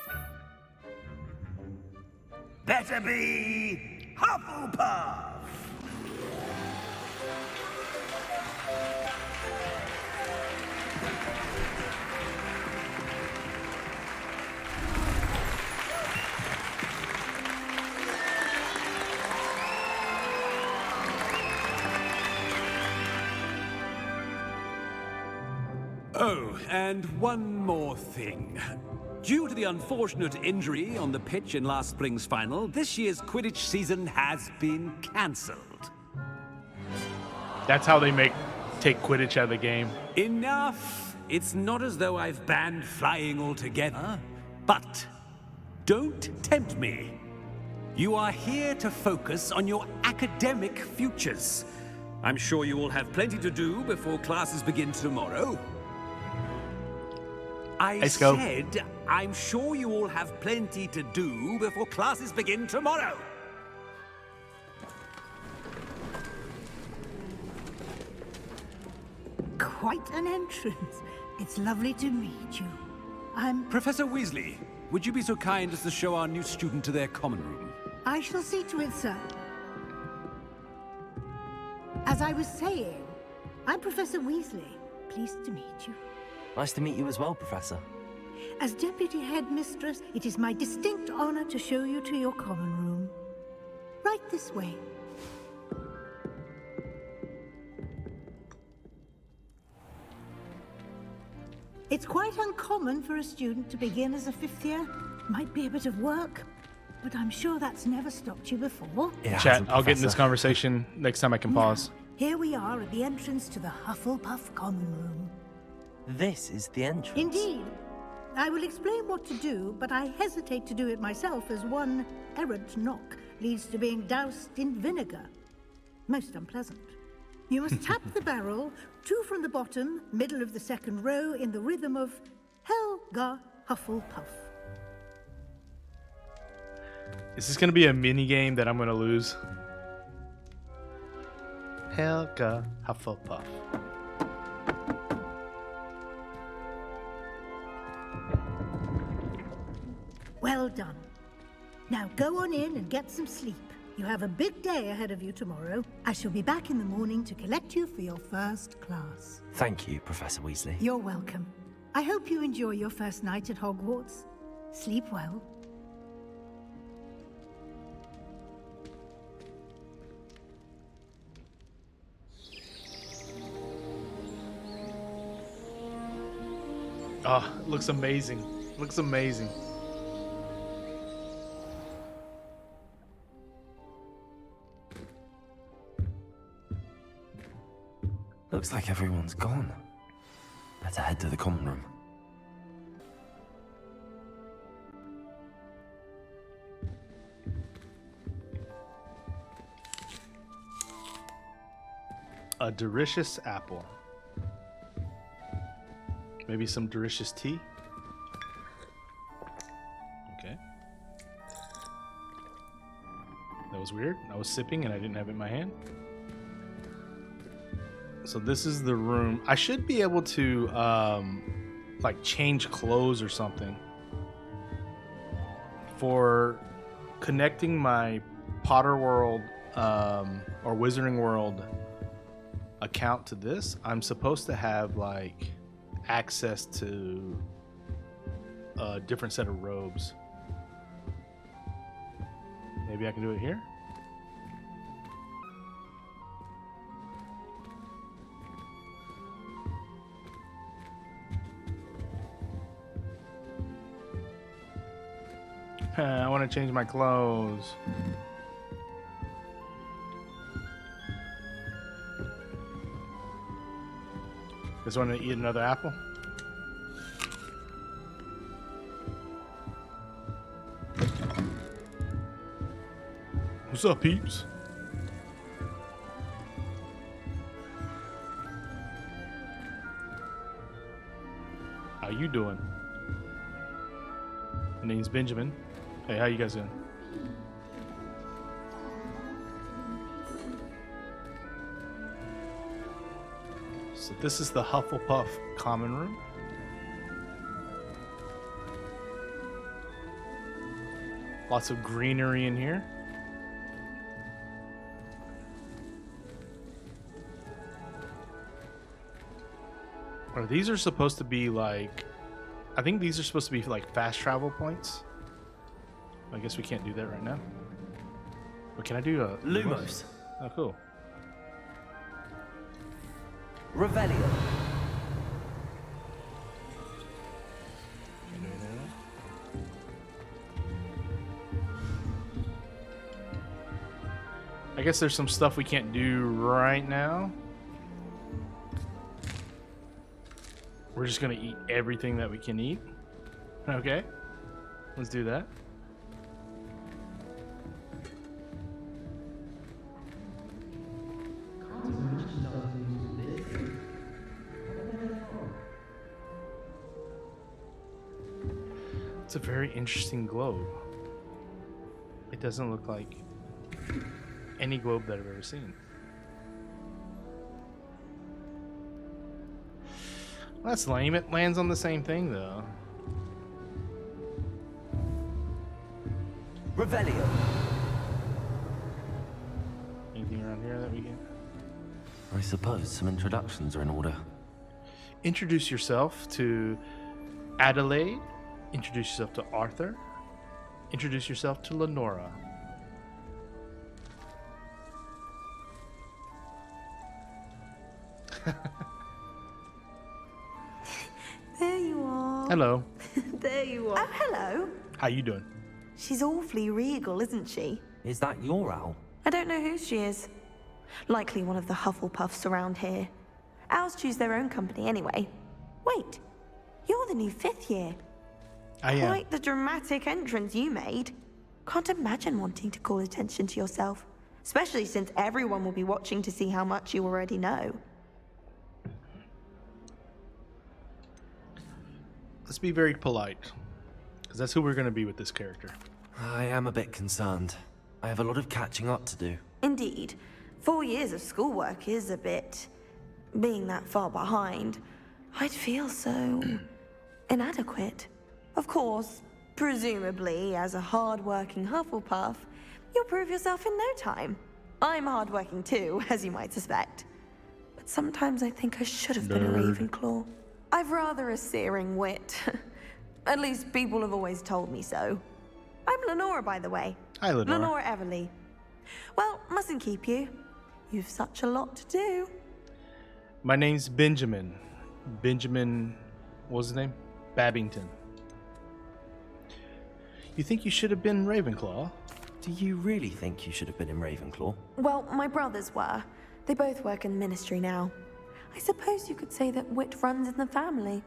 Better be Hufflepuff! Oh, and one more thing. Due to the unfortunate injury on the pitch in last spring's final, this year's Quidditch season has been cancelled. That's how they take Quidditch out of the game. Enough! It's not as though I've banned flying altogether. But don't tempt me. You are here to focus on your academic futures. I'm sure you will have plenty to do before classes begin tomorrow. I said, I'm sure you all have plenty to do before classes begin tomorrow. Quite an entrance. It's lovely to meet you. I'm... Professor Weasley, would you be so kind as to show our new student to their common room? I shall see to it, sir. As I was saying, I'm Professor Weasley. Pleased to meet you. Nice to meet you as well, Professor. As Deputy Headmistress, it is my distinct honor to show you to your common room. Right this way. It's quite uncommon for a student to begin as a fifth year. Might be a bit of work, but I'm sure that's never stopped you before. Chat, I'll get in this conversation next time I can pause. Here we are at the entrance to the Hufflepuff common room. This is the entrance. Indeed. I will explain what to do, but I hesitate to do it myself as one errant knock leads to being doused in vinegar. Most unpleasant. You must tap the barrel 2 from the bottom, middle of the second row, in the rhythm of Helga Hufflepuff. Is this going to be a mini game that I'm going to lose? Helga Hufflepuff. Well done. Now go on in and get some sleep. You have a big day ahead of you tomorrow. I shall be back in the morning to collect you for your first class. Thank you, Professor Weasley. You're welcome. I hope you enjoy your first night at Hogwarts. Sleep well. Oh, it looks amazing. Looks amazing. Looks like everyone's gone. Better head to the common room. A delicious apple. Maybe some delicious tea. Okay. That was weird. I was sipping and I didn't have it in my hand. So this is the room. I should be able to like change clothes or something for connecting my Potter World or Wizarding World account to this. I'm supposed to have like access to a different set of robes. Maybe I can do it here. I want to change my clothes. Just want to eat another apple. What's up, peeps? How you doing? My name's Benjamin. Hey, how you guys doing? So this is the Hufflepuff common room. Lots of greenery in here. Or these are supposed to be like, I think these are supposed to be like fast travel points. I guess we can't do that right now. But can I do a Lumos? Oh, cool. Revelio. I guess there's some stuff we can't do right now. We're just gonna eat everything that we can eat. Okay, let's do that. It's a very interesting globe. It doesn't look like any globe that I've ever seen. Well, that's lame. It lands on the same thing, though. Revelio. Anything around here that we can? I suppose some introductions are in order. Introduce yourself to Adelaide. Introduce yourself to Arthur. Introduce yourself to Lenora. There you are. Hello. There you are. Oh, hello. How you doing? She's awfully regal, isn't she? Is that your owl? I don't know who she is. Likely one of the Hufflepuffs around here. Owls choose their own company anyway. Wait, you're the new 5th year. I am. Quite the dramatic entrance you made. Can't imagine wanting to call attention to yourself, especially since everyone will be watching to see how much you already know. Let's be very polite, because that's who we're going to be with this character. I am a bit concerned. I have a lot of catching up to do. Indeed. 4 years of schoolwork is a bit... being that far behind. I'd feel so... inadequate. Of course, presumably, as a hard-working Hufflepuff, you'll prove yourself in no time. I'm hard-working too, as you might suspect. But sometimes I think I should have been a Ravenclaw. I've rather a searing wit. At least people have always told me so. I'm Lenora, by the way. Hi, Lenora. Lenora Everly. Well, mustn't keep you. You've such a lot to do. My name's Benjamin. Benjamin, what was his name? Babington. You think you should have been Ravenclaw? Do you really think you should have been in Ravenclaw? Well, my brothers were. They both work in the ministry now. I suppose you could say that wit runs in the family.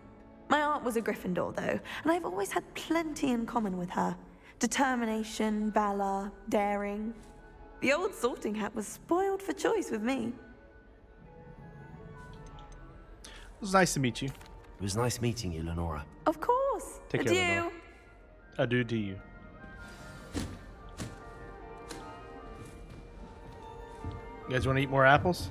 My aunt was a Gryffindor, though, and I've always had plenty in common with her. Determination, valor, daring. The old sorting hat was spoiled for choice with me. It was nice to meet you. It was nice meeting you, Lenora. Of course. Take care, Lenora. Adieu to you. You guys want to eat more apples?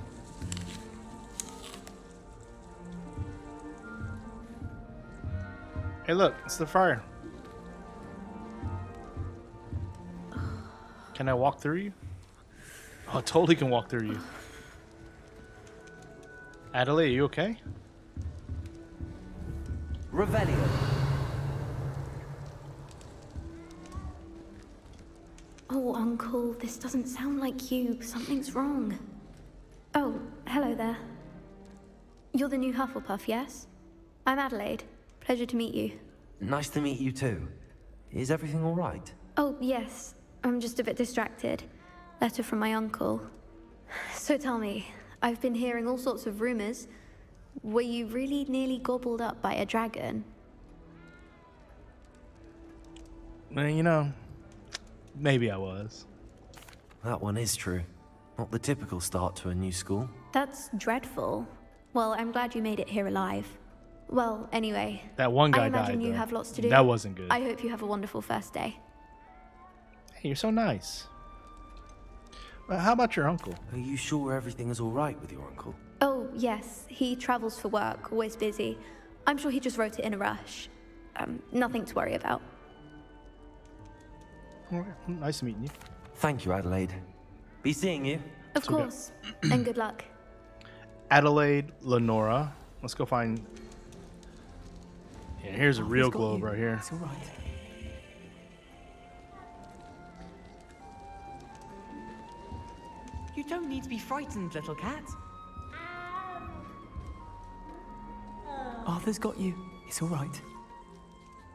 Hey, look, it's the fire. Can I walk through you? Oh, I totally can walk through you. Adelaide, are you okay? Revelio. Oh, Uncle, this doesn't sound like you. Something's wrong. Oh, hello there. You're the new Hufflepuff, yes? I'm Adelaide. Pleasure to meet you. Nice to meet you too. Is everything all right? Oh, yes. I'm just a bit distracted. Letter from my uncle. So tell me, I've been hearing all sorts of rumors. Were you really nearly gobbled up by a dragon? Well, you know, maybe I was. That one is true. Not the typical start to a new school. That's dreadful. Well, I'm glad you made it here alive. Well, anyway. That one guy I imagine died, you though. have lots to do. That wasn't good. I hope you have a wonderful first day. Hey, you're so nice. Well, how about your uncle? Are you sure everything is all right with your uncle? Oh, yes. He travels for work, always busy. I'm sure he just wrote it in a rush. Nothing to worry about. All right. Nice meeting you. Thank you, Adelaide. Be seeing you. Of course. And good luck. Adelaide, Lenora. Let's go find... Yeah, here's a real globe right here. It's all right. You don't need to be frightened, little cat. Arthur's got you. It's all right.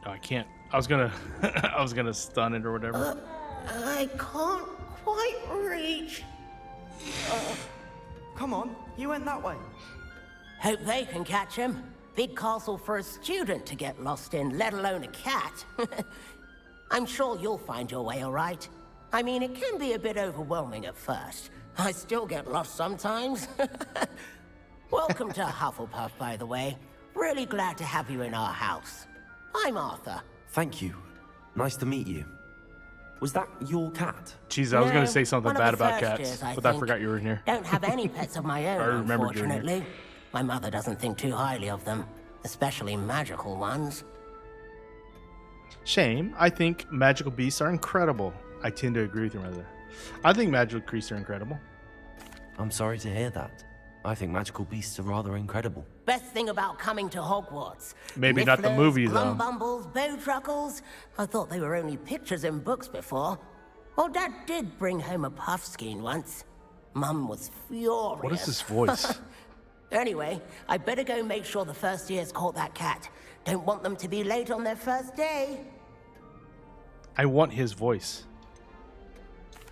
Oh, I can't. I was gonna... I was gonna stun it or whatever. I can't quite reach. Come on, you went that way. Hope they can catch him. Big castle for a student to get lost in, let alone a cat. I'm sure you'll find your way all right. I mean, it can be a bit overwhelming at first. I still get lost sometimes. Welcome to Hufflepuff, by the way. Really glad to have you in our house. I'm Arthur. Thank you. Nice to meet you. Was that your cat? Jeez, I was going to say something one of bad the about first cats, years, I but I think. forgot you were in here. Don't have any pets of my own, I remember doing it. unfortunately. My mother doesn't think too highly of them, especially magical ones. Shame. I think magical beasts are incredible. I tend to agree with your mother. I think magical creatures are incredible. I'm sorry to hear that. I think magical beasts are rather incredible. Best thing about coming to Hogwarts. Maybe not the Nifflers, movie, though. Bumbles, Bowtruckles. I thought they were only pictures in books before. Well, Dad did bring home a puffskein once. Mum was furious. What is this voice? Anyway, I better go make sure the first years caught that cat. Don't want them to be late on their first day. I want his voice.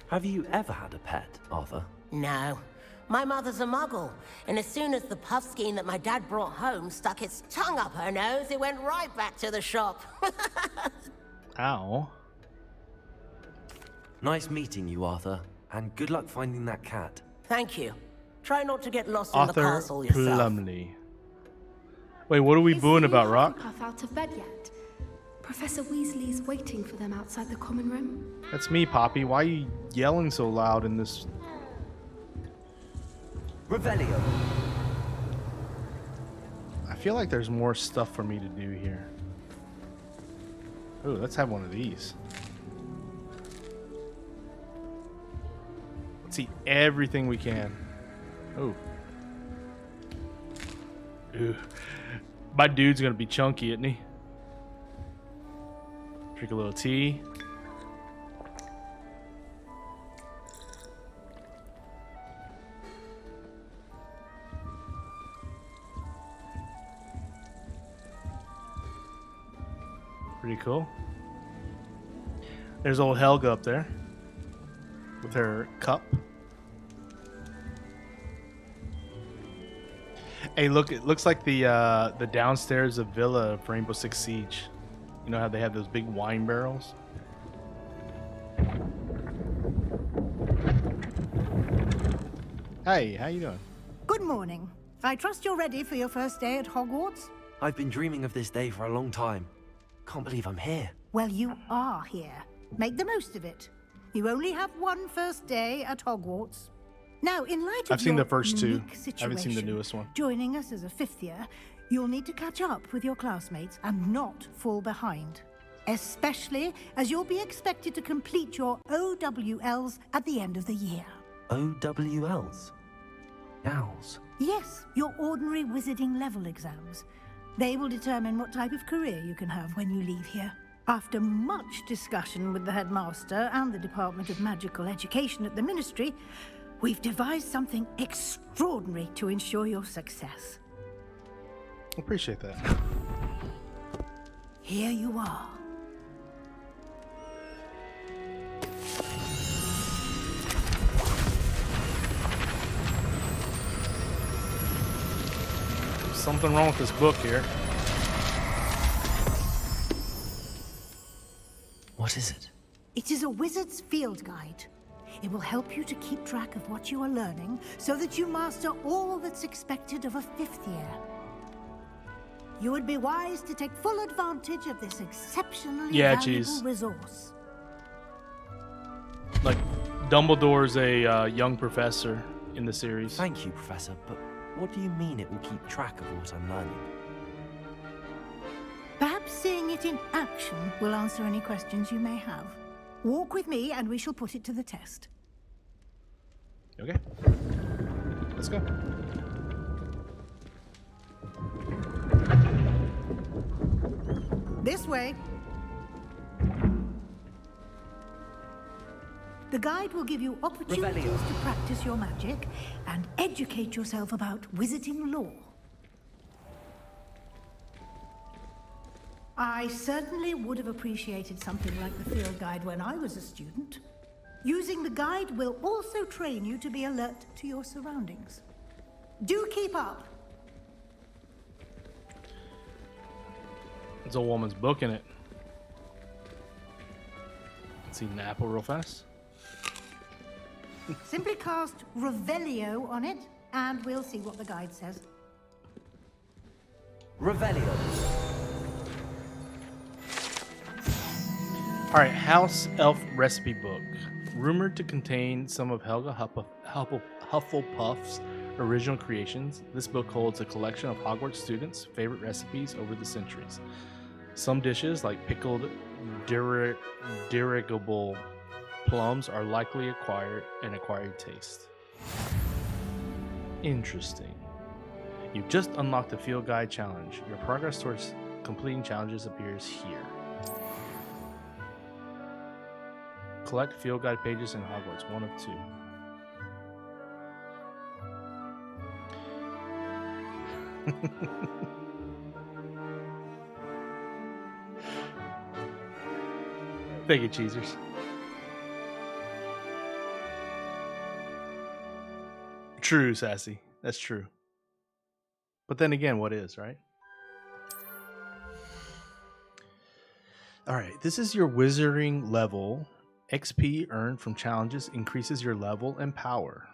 Have you ever had a pet, Arthur? No. My mother's a muggle, and as soon as the puffskein that my dad brought home stuck its tongue up her nose, it went right back to the shop. Ow. Nice meeting you, Arthur, and good luck finding that cat. Thank you. Try not to get lost in the Arthur castle yourself. Plumley. Wait, what are we Is booing the about, new Rock? Hufflepuff out of bed yet? Professor Weasley's waiting for them outside the common room. That's me, Poppy. Why are you yelling so loud in this? Revelio. I feel like there's more stuff for me to do here. Ooh, let's have one of these. Let's eat everything we can. Ooh. Ooh. My dude's gonna be chunky, isn't he? Drink a little tea. Pretty cool. There's old Helga up there with her cup. Hey, look! It looks like the downstairs of Villa of Rainbow Six Siege. You know how they have those big wine barrels? Hey, how you doing? Good morning. I trust you're ready for your first day at Hogwarts? I've been dreaming of this day for a long time. Can't believe I'm here. Well, you are here. Make the most of it. You only have one first day at Hogwarts. Now, in light of I've seen your the first two. unique I haven't seen the situation, newest one. joining us as a fifth year, you'll need to catch up with your classmates and not fall behind. Especially as you'll be expected to complete your OWLs at the end of the year. OWLs? Owls? Yes, your ordinary wizarding level exams. They will determine what type of career you can have when you leave here. After much discussion with the headmaster and the Department of Magical Education at the Ministry, we've devised something extraordinary to ensure your success. Appreciate that. Here you are. Something wrong with this book here. What is it? It is a wizard's field guide. It will help you to keep track of what you are learning so that you master all that's expected of a fifth year. You would be wise to take full advantage of this exceptionally valuable resource. Like, Dumbledore's a young professor in the series. Thank you, Professor, but what do you mean it will keep track of what I'm learning? Perhaps seeing it in action will answer any questions you may have. Walk with me and we shall put it to the test. Okay. Let's go. This way. The guide will give you opportunities to practice your magic and educate yourself about wizarding lore. I certainly would have appreciated something like the field guide when I was a student. Using the guide will also train you to be alert to your surroundings. Do keep up. There's a woman's book in it. Let's eat an apple real fast. Simply cast Revelio on it, and we'll see what the guide says. Revelio. Alright, House Elf Recipe Book. Rumored to contain some of Helga Hufflepuff's original creations, this book holds a collection of Hogwarts students' favorite recipes over the centuries. Some dishes, like pickled dirigible plums, are likely an acquired taste. Interesting. You've just unlocked the Field Guide Challenge. Your progress towards completing challenges appears here. Collect Field Guide pages in Hogwarts, 1 of 2. Thank you, Cheezers. True, Sassy. That's true. But then again, what is, right? Alright, this is your wizarding level. XP earned from challenges increases your level and power.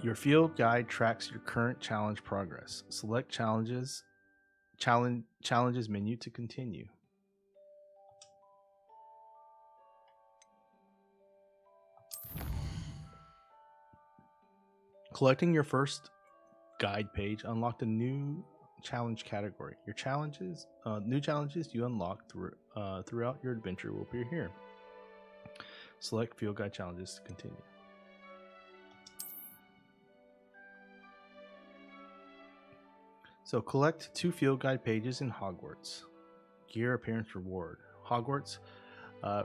Your field guide tracks your current challenge progress. Select challenges menu to continue. Collecting your first guide page unlocked a new challenge category. Your new challenges you unlock throughout your adventure will appear here. Select field guide challenges to continue. So collect 2 field guide pages in Hogwarts. Gear appearance reward. Hogwarts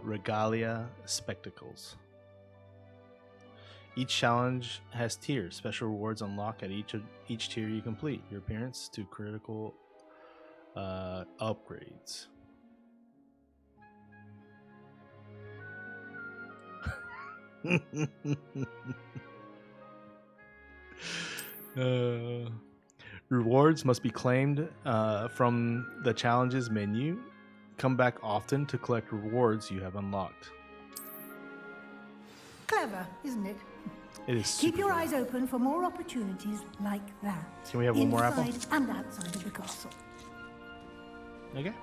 Regalia Spectacles. Each challenge has tiers. Special rewards unlock at each tier you complete. Your appearance to critical upgrades. Rewards must be claimed from the challenges menu. Come back often to collect rewards you have unlocked. Clever, isn't it? It is. Keep your eyes open for more opportunities like that. Can we have one more apple? Inside and outside of the castle. Okay.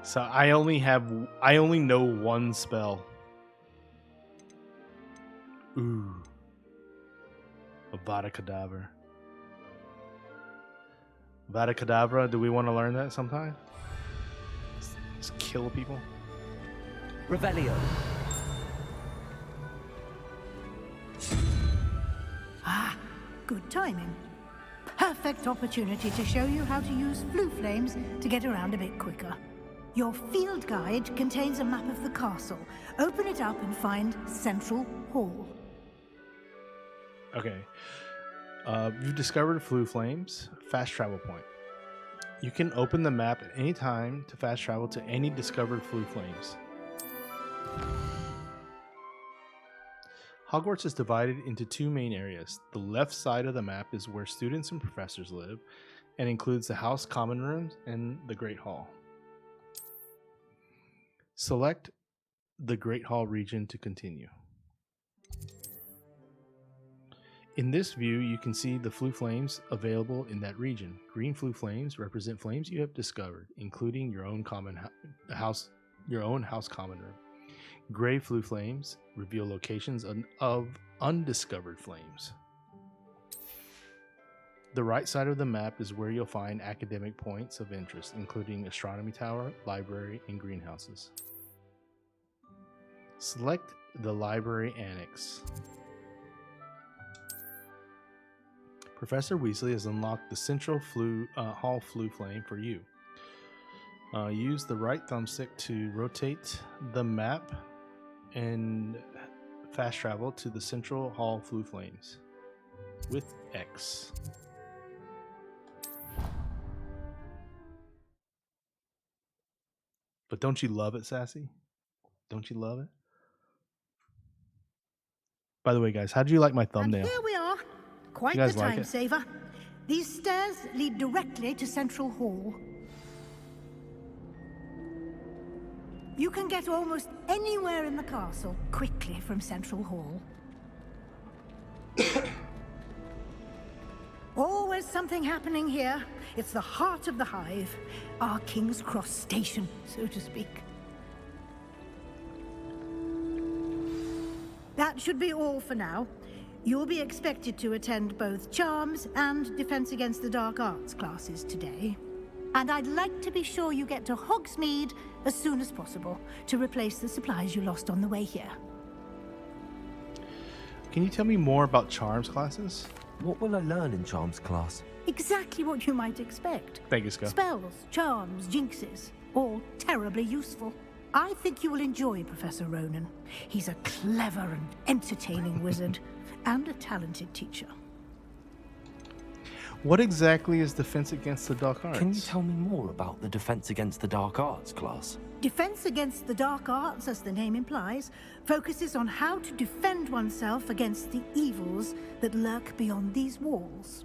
So I only know one spell. Ooh. Avada Kedavra. Avada Kedavra, do we want to learn that sometime? Just kill people? Revelio. Ah, good timing. Perfect opportunity to show you how to use blue flames to get around a bit quicker. Your field guide contains a map of the castle. Open it up and find Central Hall. Okay. You've discovered Flue Flames, fast travel point. You can open the map at any time to fast travel to any discovered Flue Flames. Hogwarts is divided into 2 main areas. The left side of the map is where students and professors live and includes the House Common Rooms and the Great Hall. Select the Great Hall region to continue. In this view, you can see the Flue Flames available in that region. Green Flue Flames represent flames you have discovered, including your own house common room. Gray Flue Flames reveal locations of undiscovered flames. The right side of the map is where you'll find academic points of interest, including Astronomy Tower, Library, and Greenhouses. Select the Library Annex. Professor Weasley has unlocked the Central Hall Flue Flame for you. Use the right thumbstick to rotate the map and fast travel to the Central Hall Flue Flames with X. But don't you love it, Sassy? Don't you love it? By the way, guys, how do you like my thumbnail? And here we are. Quite the time saver. These stairs lead directly to Central Hall. You can get almost anywhere in the castle quickly from Central Hall. Always something happening here. It's the heart of the hive, our King's Cross station, so to speak. That should be all for now. You'll be expected to attend both Charms and Defense Against the Dark Arts classes today. And I'd like to be sure you get to Hogsmeade as soon as possible to replace the supplies you lost on the way here. Can you tell me more about Charms classes? What will I learn in Charms class? Exactly what you might expect. Thank you, Scott. Spells, charms, jinxes, all terribly useful. I think you will enjoy Professor Ronan. He's a clever and entertaining wizard and a talented teacher. What exactly is Defense Against the Dark Arts? Can you tell me more about the Defense Against the Dark Arts class? Defense Against the Dark Arts, as the name implies, focuses on how to defend oneself against the evils that lurk beyond these walls.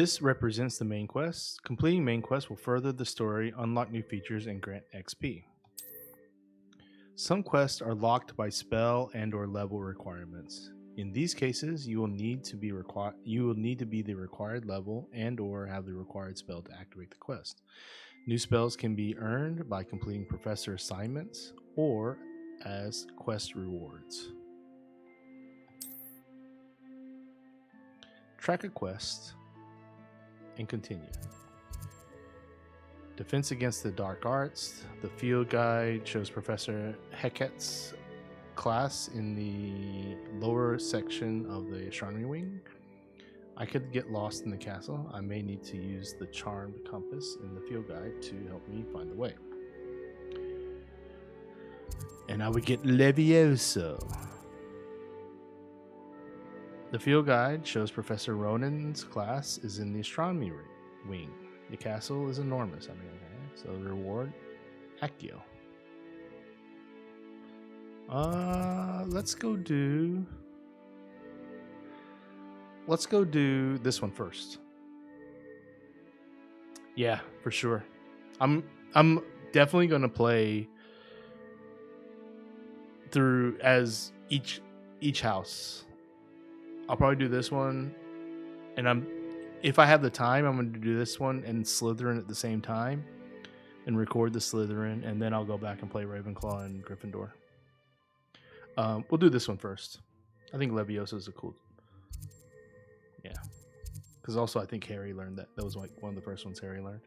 This represents the main quest. Completing main quest will further the story, unlock new features, and grant XP. Some quests are locked by spell and or level requirements. In these cases, you will need to be the required level and or have the required spell to activate the quest. New spells can be earned by completing professor assignments or as quest rewards. Track a quest and continue. Defense against the dark arts. The field guide shows Professor Hecat's class in the lower section of the astronomy wing. I could get lost in the castle. I may need to use the charmed compass in the field guide to help me find the way. And I would get Levioso. The field guide shows Professor Ronan's class is in the astronomy wing. The castle is enormous. I mean, okay. So reward, Accio. Let's go do this one first. Yeah, for sure. I'm definitely gonna play through as each house. I'll probably do this one, and if I have the time, I'm going to do this one and Slytherin at the same time, and record the Slytherin, and then I'll go back and play Ravenclaw and Gryffindor. We'll do this one first. I think Leviosa is a cool. Yeah, because also I think Harry learned that. That was like one of the first ones Harry learned.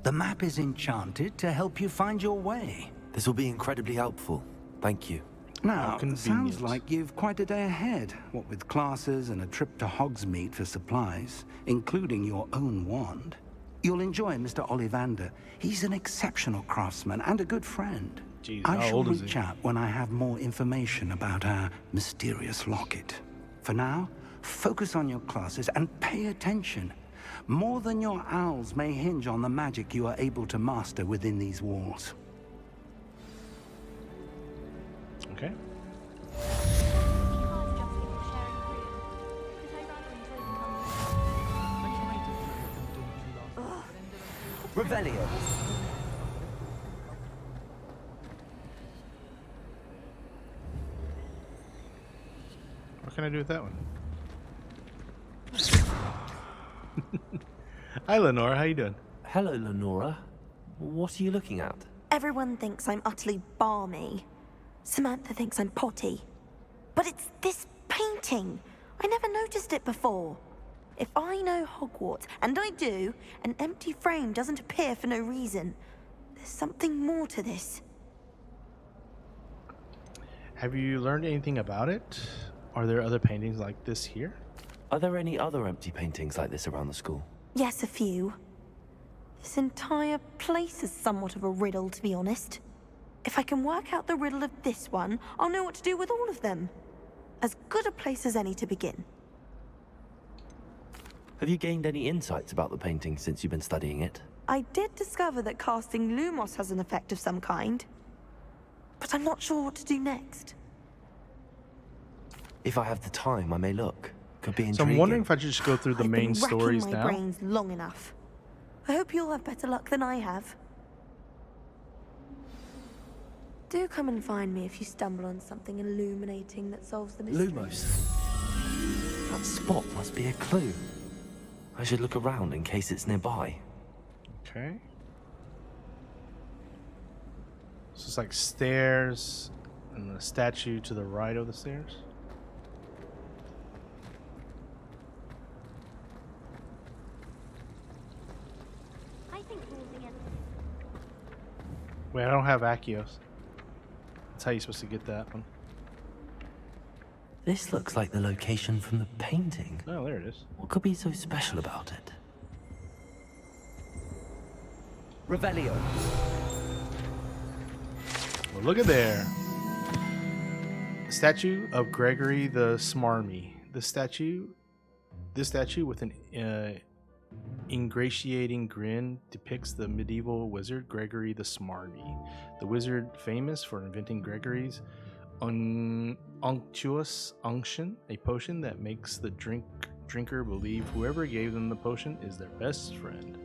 The map is enchanted to help you find your way. This will be incredibly helpful. Thank you. Now, it sounds like you've quite a day ahead, what with classes and a trip to Hogsmeade for supplies, including your own wand. You'll enjoy Mr. Ollivander. He's an exceptional craftsman and a good friend. Jeez, I shall reach out when I have more information about our mysterious locket. For now, focus on your classes and pay attention. More than your owls may hinge on the magic you are able to master within these walls. Okay. Revelio. What can I do with that one? Hi, Lenora. How you doing? Hello, Lenora. What are you looking at? Everyone thinks I'm utterly balmy. Samantha thinks I'm potty. But it's this painting. I never noticed it before. If I know Hogwarts, and I do, an empty frame doesn't appear for no reason. There's something more to this. Have you learned anything about it? Are there other paintings like this here? Are there any other empty paintings like this around the school? Yes, a few. This entire place is somewhat of a riddle, to be honest. If I can work out the riddle of this one, I'll know what to do with all of them. As good a place as any to begin. Have you gained any insights about the painting since you've been studying it? I did discover that casting Lumos has an effect of some kind. But I'm not sure what to do next. If I have the time, I may look. Could be So intriguing. I'm wondering if I should just go through the main stories my now. brains long enough. I hope you'll have better luck than I have. Do come and find me if you stumble on something illuminating that solves the mystery. Lumos. That spot must be a clue. I should look around in case it's nearby. Okay. So it's like stairs and the statue to the right of the stairs. I think rules against Wait, I don't have Accios. That's how you're supposed to get that one. This looks like the location from the painting. Oh, there it is. What could be so special about it? Revelio. Well, look at there. Statue of Gregory the Smarmy. This statue with an ingratiating grin depicts the medieval wizard Gregory the Smarmy. The wizard famous for inventing Gregory's Unctuous unction, a potion that makes the drinker believe whoever gave them the potion is their best friend.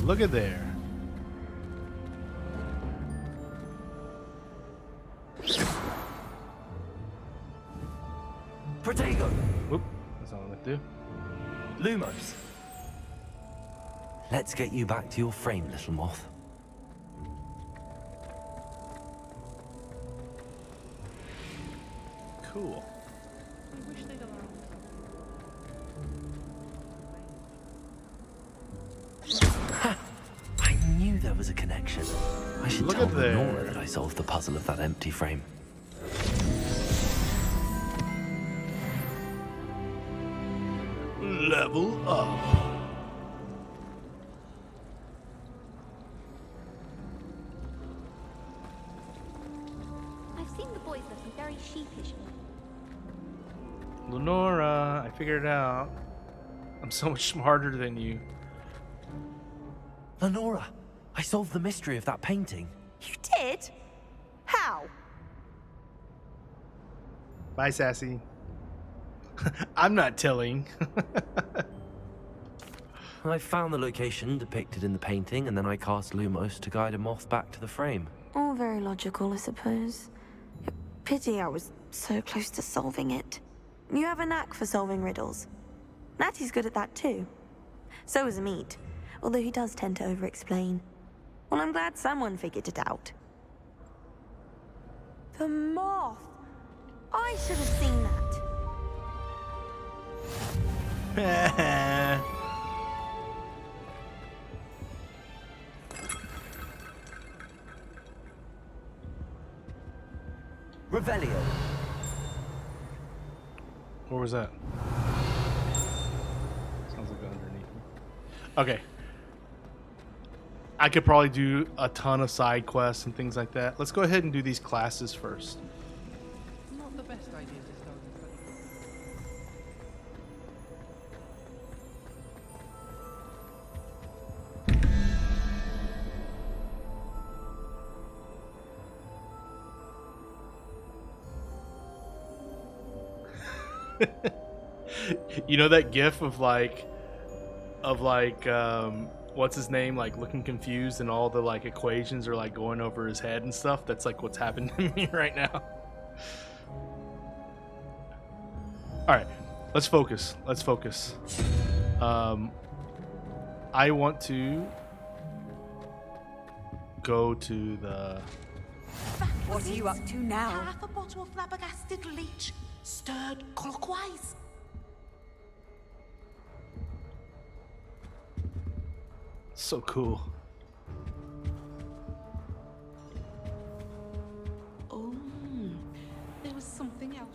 Look at there. Protego! Whoop, that's all I'm gonna do. Lumos! Let's get you back to your frame, little moth. Cool. I knew there was a connection. I should Look tell at there. Nora that I solved the puzzle of that empty frame. Level up. I've seen the boys looking very sheepish. Lenora, I figured it out. I'm so much smarter than you. Lenora, I solved the mystery of that painting. You did? How? Bye, Sassy. I'm not telling. I found the location depicted in the painting, and then I cast Lumos to guide a moth back to the frame. All very logical, I suppose. Pity I was so close to solving it. You have a knack for solving riddles. Natty's good at that too. So is Meat, although he does tend to over-explain. Well, I'm glad someone figured it out. The moth! I should have seen that. Revelio. Where was that? Sounds like underneath me. Okay. I could probably do a ton of side quests and things like that. Let's go ahead and do these classes first. Not the best idea to start You know that gif of like what's his name, like looking confused and all the like equations are like going over his head and stuff? That's like what's happening to me right now. All right, let's focus. I want to go to the... What are you up to now? Half a bottle of flabbergasted leech, stirred clockwise. So cool. Oh, there was something else.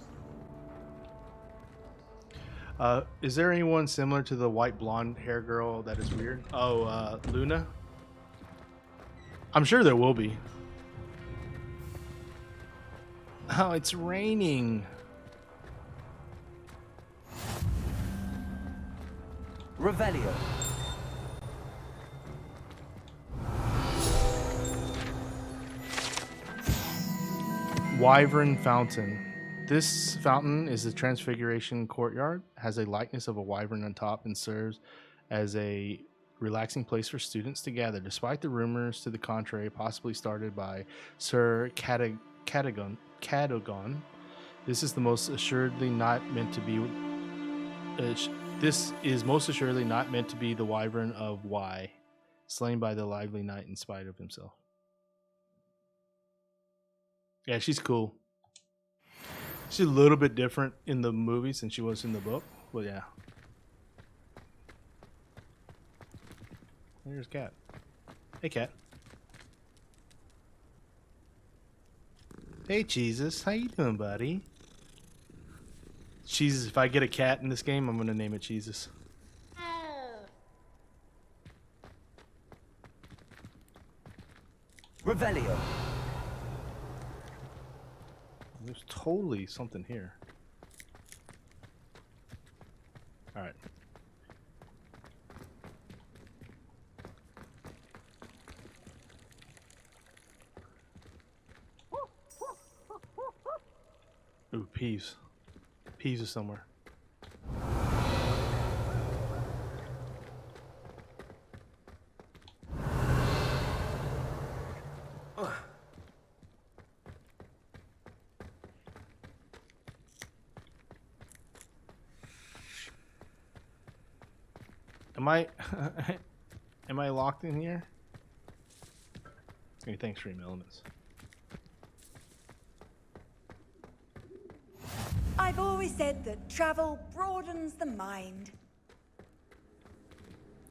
Is there anyone similar to the white blonde hair girl that is weird? Oh, Luna? I'm sure there will be. Oh, it's raining. Revelio. Wyvern Fountain. This fountain is the Transfiguration Courtyard, has a likeness of a wyvern on top, and serves as a relaxing place for students to gather, despite the rumors to the contrary, possibly started by Sir Cadogan. This is most assuredly not meant to be the wyvern of Y, slain by the lively knight in spite of himself. Yeah, she's cool. She's a little bit different in the movies than she was in the book. Well, yeah. There's Cat. Hey, Cat. Hey, Jesus. How you doing, buddy? Jesus, if I get a cat in this game, I'm going to name it Jesus. Revelio. There's totally something here. All right. Peeves. Peeves is somewhere. Am I am I locked in here? Hey, thanks for your elements. I've always said that travel broadens the mind.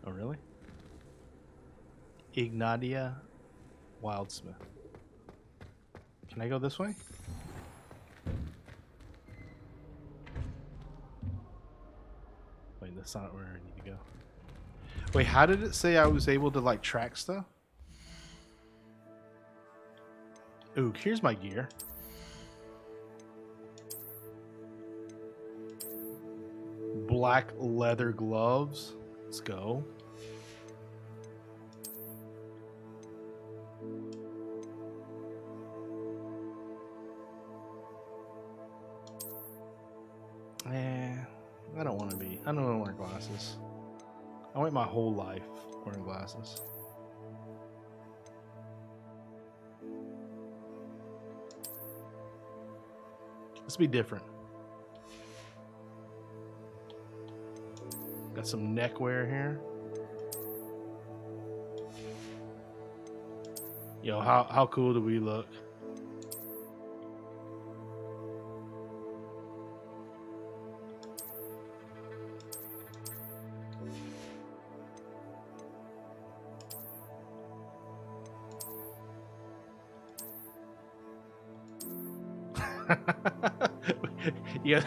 Oh, really? Ignatia Wildsmith. Can I go this way? Wait, that's not where I need to go. Wait, how did it say I was able to, like, track stuff? Ooh, here's my gear. Black leather gloves. Let's go. I don't want to be. I don't want to wear glasses. I went my whole life wearing glasses. Let's be different. Got some neckwear here. Yo, how cool do we look? Yeah,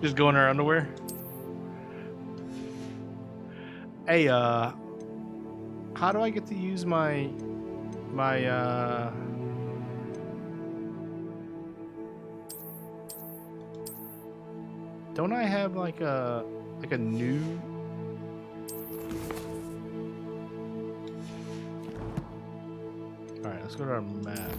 just go in our underwear. Hey, how do I get to use my don't I have like a new All right, let's go to our map.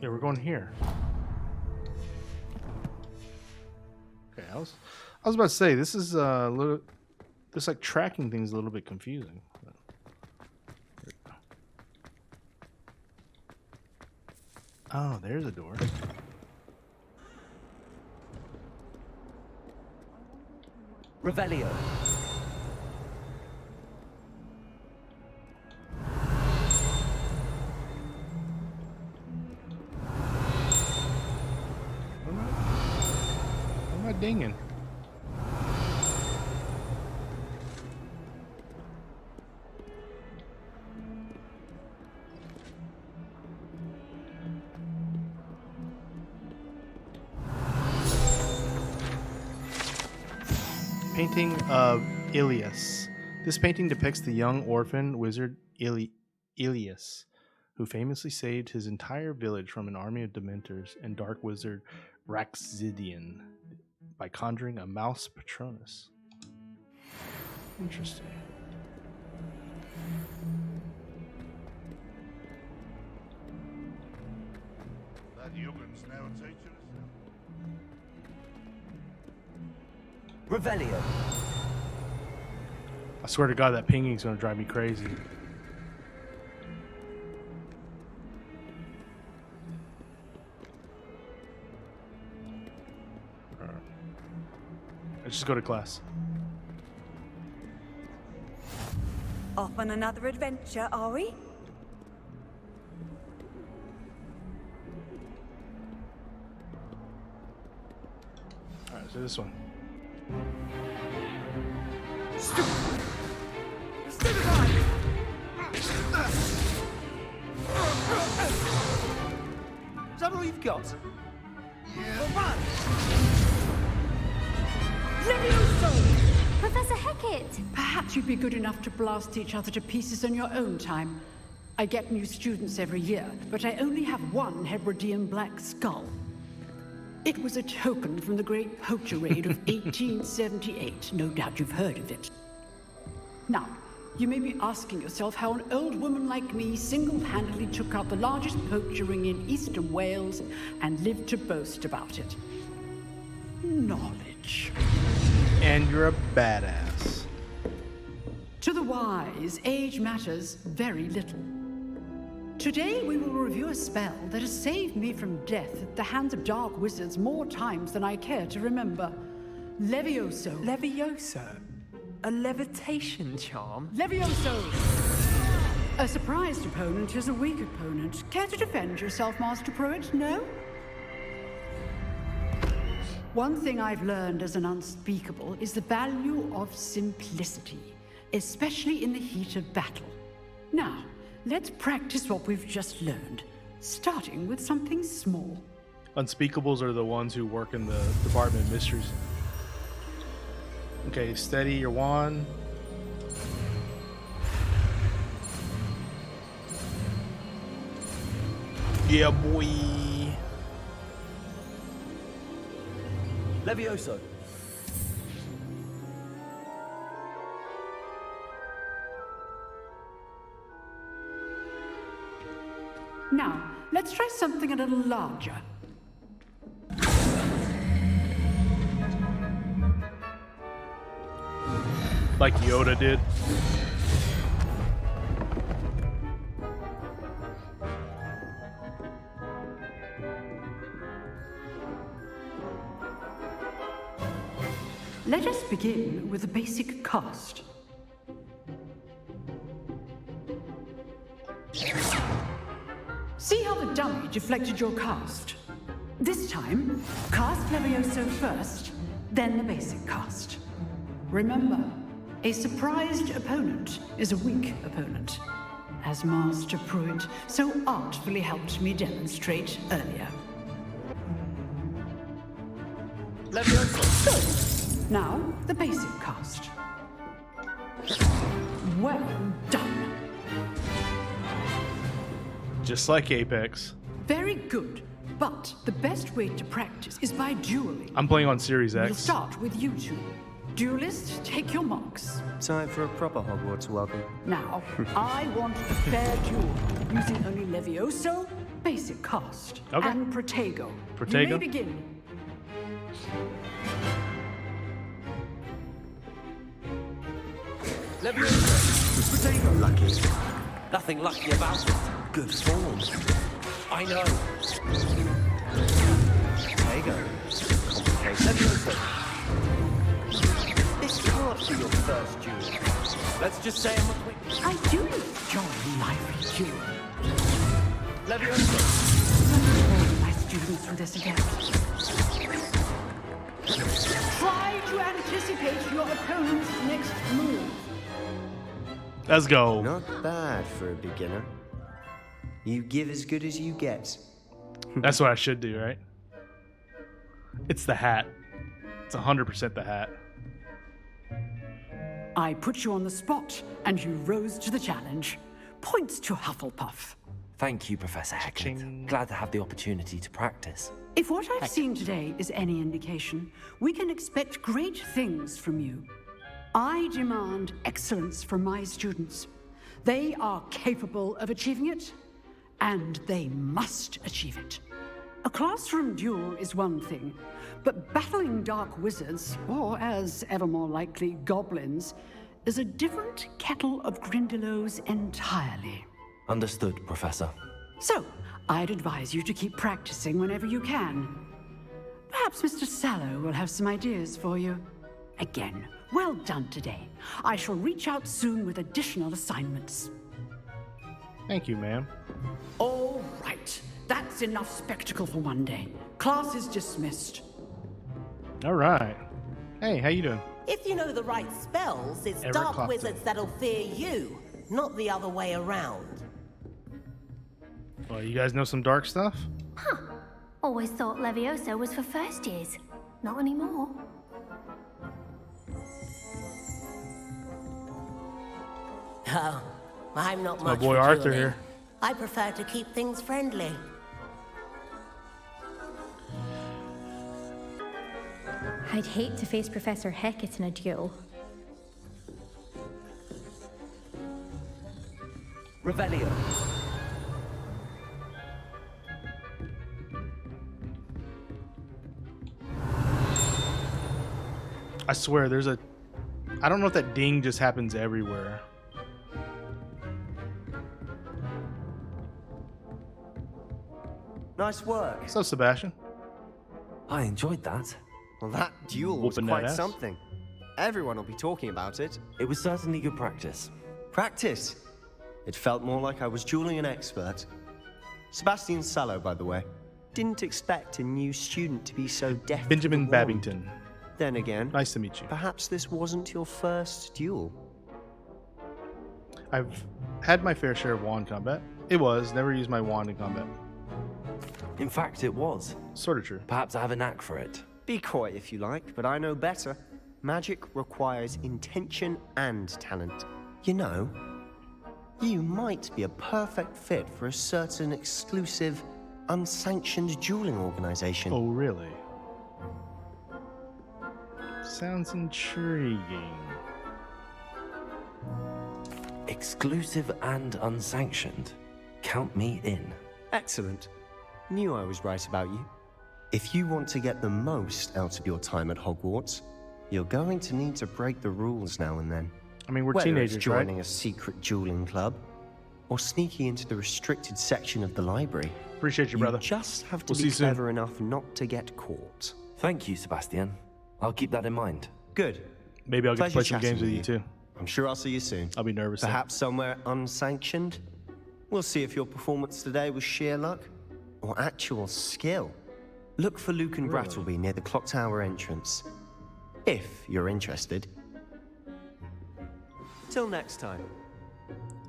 Yeah, we're going here. Okay, I was about to say this is a little, this like tracking thing's a little bit confusing. Oh, there's a door. Revelio. What am I dinging? Painting of Ilias. This painting depicts the young orphan wizard Ilias, who famously saved his entire village from an army of Dementors and dark wizard Raxidian by conjuring a mouse Patronus. Interesting. That Jugend's now teaching us. Revelio. I swear to God, that pinging's gonna drive me crazy. Let's just go to class. Off on another adventure, are we? Alright, so this one. Is that all you've got? Professor Hecat! Perhaps you'd be good enough to blast each other to pieces in your own time. I get new students every year, but I only have one Hebridean black skull. It was a token from the Great Poacher Raid of 1878. No doubt you've heard of it. Now, you may be asking yourself how an old woman like me single-handedly took out the largest poacher ring in eastern Wales and lived to boast about it. Knowledge. And you're a badass. To the wise, age matters very little. Today we will review a spell that has saved me from death at the hands of dark wizards more times than I care to remember. Levioso. Levioso? A levitation charm? Levioso! A surprised opponent is a weak opponent. Care to defend yourself, Master Pruitt? No? One thing I've learned as an unspeakable is the value of simplicity, especially in the heat of battle. Now, let's practice what we've just learned, starting with something small. Unspeakables are the ones who work in the Department of Mysteries. Okay, steady your wand. Yeah, boy. Levioso. Now, let's try something a little larger. Like Yoda did. Let us begin with the basic cast. See how the dummy deflected your cast? This time, cast Levioso first, then the basic cast. Remember, a surprised opponent is a weak opponent, as Master Pruitt so artfully helped me demonstrate earlier. Levioso. Good. Now, the basic cast. Well done. Just like Apex. Very good. But the best way to practice is by dueling. I'm playing on Series X. We'll start with you two. Duelists, take your marks. Time for a proper Hogwarts welcome. Now, I want a fair duel, using only Levioso, basic cast, and Protego. Protego? You may begin. Levioso. Protego. Lucky. Nothing lucky about it. Good form. I know. Protego. Complicated. Levioso. This can't be your first duel. Let's just say I'm a quick... I do enjoy lively duel. Levioso. All my students through this again. Try to anticipate your opponent's next move. Let's go. Not bad for a beginner. You give as good as you get. That's what I should do, right? It's the hat. It's 100% the hat. I put you on the spot, and you rose to the challenge. Points to Hufflepuff. Thank you, Professor Hecklet. Glad to have the opportunity to practice. If what I've seen today is any indication, we can expect great things from you. I demand excellence from my students. They are capable of achieving it, and they must achieve it. A classroom duel is one thing, but battling dark wizards, or as ever more likely, goblins, is a different kettle of Grindylows entirely. Understood, Professor. So, I'd advise you to keep practicing whenever you can. Perhaps Mr. Sallow will have some ideas for you. Again, well done today. I shall reach out soon with additional assignments. Thank you, ma'am. All right. That's enough spectacle for one day. Class is dismissed. All right. Hey, how you doing? If you know the right spells, it's Everett dark Clopton. wizards that'll fear you, not the other way around. Well, you guys know some dark stuff? Huh. Always thought Levioso was for first years. Not anymore. Oh, I'm not It's my much boy for Arthur dueling. here. I prefer to keep things friendly. I'd hate to face Professor Hecat in a duel. Revelio. I swear, there's a... I don't know if that ding just happens everywhere. Nice work. So, Sebastian. I enjoyed that. Well, that duel was Whooping that quite ass. something. Everyone will be talking about it. It was certainly good practice. Practice? It felt more like I was dueling an expert. Sebastian Sallow, by the way. Didn't expect a new student to be so deft. Benjamin with the wand. Babington. Then again, Nice to meet you. perhaps this wasn't your first duel. I've had my fair share of wand combat. It was. Never used my wand in combat. In fact, it was. Sort of true. Perhaps I have a knack for it. Be coy if you like, but I know better. Magic requires intention and talent. You know, you might be a perfect fit for a certain exclusive, unsanctioned dueling organization. Oh, really? Sounds intriguing. Exclusive and unsanctioned. Count me in. Excellent. Knew I was right about you. If you want to get the most out of your time at Hogwarts, you're going to need to break the rules now and then. I mean, we're Whether teenagers, it's joining right? a secret dueling club, or sneaking into the restricted section of the library. Appreciate you, brother. Just have to We'll see be you soon. clever enough not to get caught. Thank you, Sebastian. I'll keep that in mind. Good. Maybe I'll get to Pleasure play some chatting games with you, too. I'm sure I'll see you soon. I'll be nervous. though. Perhaps somewhere unsanctioned. We'll see if your performance today was sheer luck or actual skill. Look for Luke and Really? Brattleby near the clock tower entrance, if you're interested. Till next time.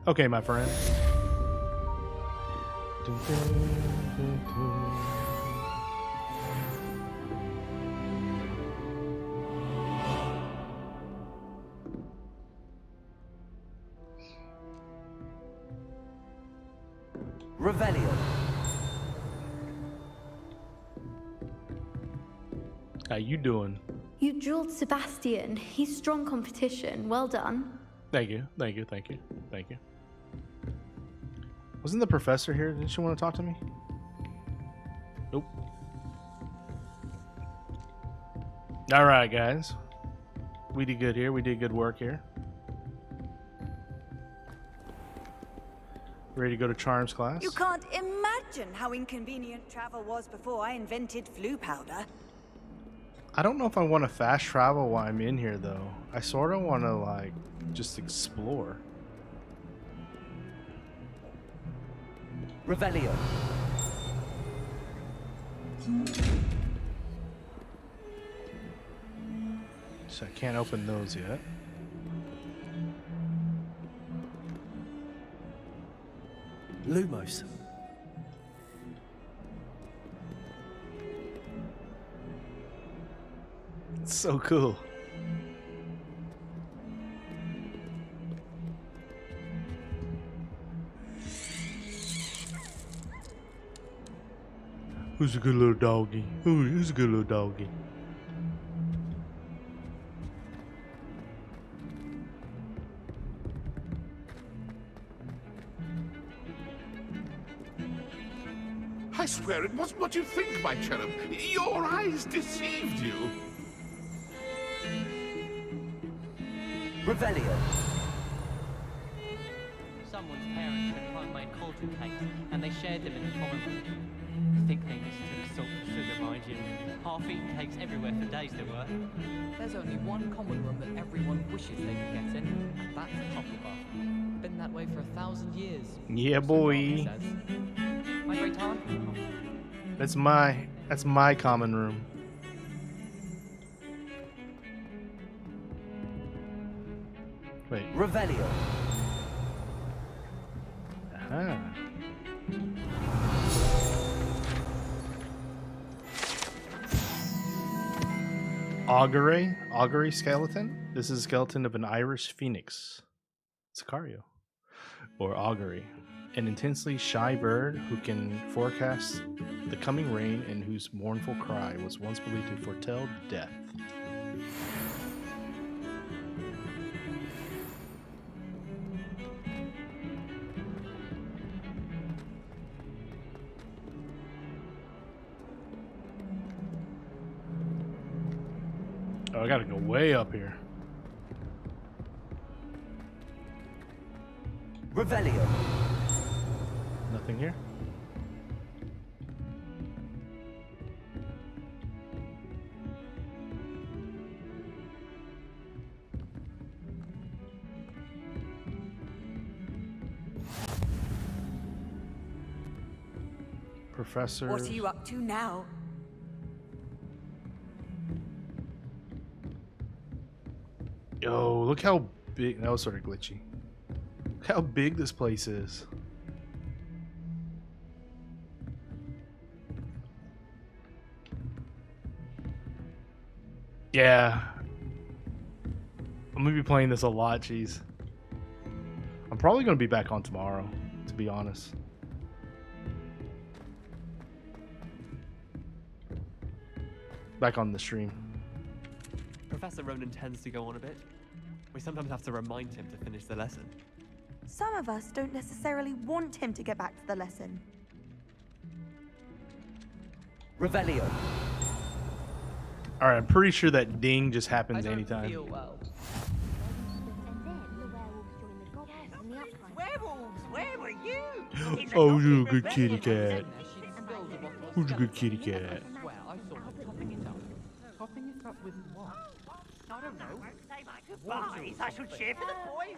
Okay, my friend. Revelio. How you doing? You dueled Sebastian. He's strong competition. Well done. Thank you. Thank you. Thank you. Thank you. Wasn't the professor here? Didn't she want to talk to me? Nope. All right, guys. We did good here. We did good work here. Ready to go to Charms class? You can't imagine how inconvenient travel was before I invented flu powder. I don't know if I want to fast travel while I'm in here, though. I sort of want to, like, just explore. Revelio. So I can't open those yet. Lumos. It's so cool. Who's a good little doggy? Who's a good little doggy? I swear it wasn't what you think, my cherub. Your eyes deceived you. Revelio. Someone's parents had homemade cauldron cakes, and they shared them in a common room. I think they mistook salt for sugar, mind you. Half-eaten cakes everywhere for days there were. There's only one common room that everyone wishes they could get in, and that's Hufflepuff. Been that way for 1,000 years. Yeah, boy. My great aunt. That's my common room. Wait. Revelio. Aha. Augury skeleton. This is a skeleton of an Irish phoenix. Sicario. Or augury. An intensely shy bird who can forecast the coming rain and whose mournful cry was once believed to foretell death. Oh, I gotta go way up here. Revelio. Nothing here. Professor. What are you up to now? Yo, look how big. That was sort of glitchy. Look how big this place is. Yeah. I'm gonna be playing this a lot, jeez. I'm probably gonna be back on tomorrow, to be honest. Back on the stream. Professor Ronan tends to go on a bit. We sometimes have to remind him to finish the lesson. Some of us don't necessarily want him to get back to the lesson. Revelio. Alright, I'm pretty sure that ding just happens I don't anytime. feel well. Werewolves, where were you? Oh, you're a good kitty cat. Who's a good kitty cat? Well, I saw her topping it up. Topping it up with what? I don't know. Say my goodbyes. I shall cheer for the boys.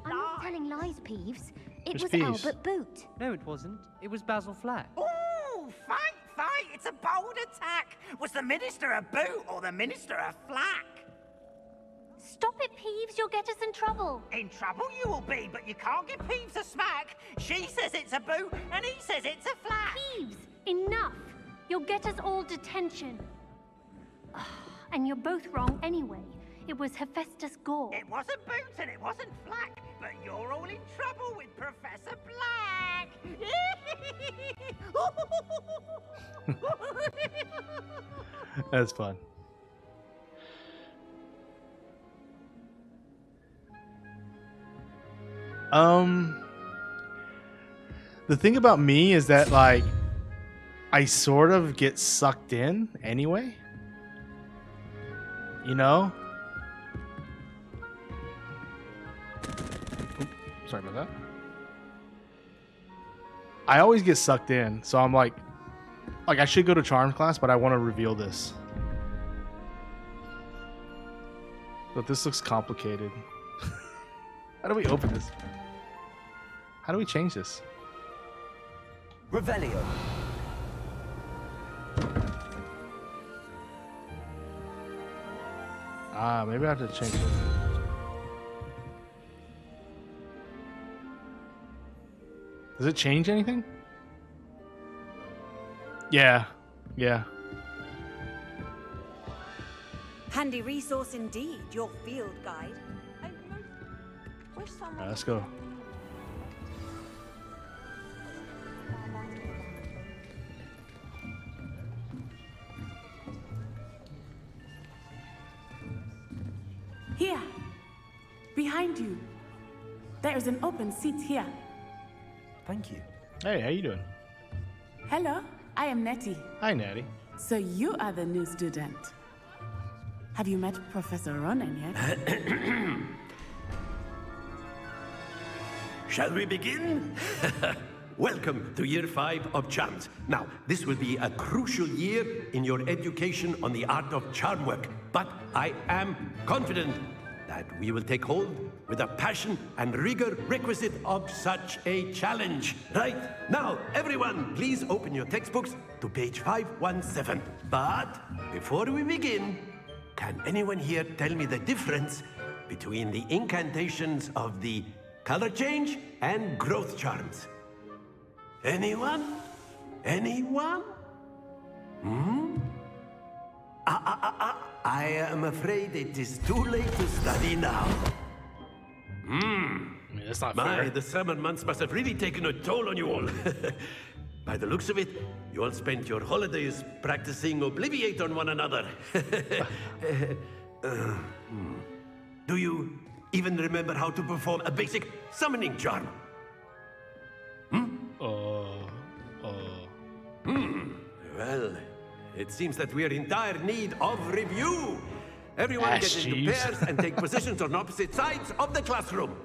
I'm not telling lies, Peeves. It Where's was Peeves? Albert Boot. No, it wasn't. It was Basil Flack. Ooh, fight, fight. It's a bold attack. Was the minister a boot or the minister a flack? Stop it, Peeves. You'll get us in trouble. In trouble you will be, but you can't give Peeves a smack. She says it's a boot, and he says it's a flack. Peeves, enough. You'll get us all detention. And you're both wrong anyway. It was Hephaestus Gore. It wasn't boot and it wasn't flack, but you're all in trouble with Professor Black. That's fun. The thing about me is that, like, I sort of get sucked in anyway. You know? Oop, sorry about that. I always get sucked in, so I'm like I should go to charm class, but I want to reveal this. But this looks complicated. How do we open this? How do we change this? Revelio. Ah, maybe I have to change it. Does it change anything? Yeah. Yeah. Handy resource indeed, your field guide. Wish someone Alright, let's go. Here, behind you. There is an open seat here. Thank you. Hey, how you doing? Hello, I am Nettie. Hi, Natty. So you are the new student. Have you met Professor Ronan yet? Shall we begin? Welcome to Year 5 of Charms. Now, this will be a crucial year in your education on the art of charm work, but I am confident that we will take hold with the passion and rigor requisite of such a challenge. Right, now, everyone, please open your textbooks to page 517. But before we begin, can anyone here tell me the difference between the incantations of the color change and growth charms? Anyone? Anyone? I am afraid it is too late to study now. I mean, that's not My, fair. the summer months must have really taken a toll on you all. By the looks of it, you all spent your holidays practicing Obliviate on one another. Do you even remember how to perform a basic summoning charm? Well, it seems that we are in dire need of review. Everyone Ash get into Jeeves. pairs and take positions on opposite sides of the classroom.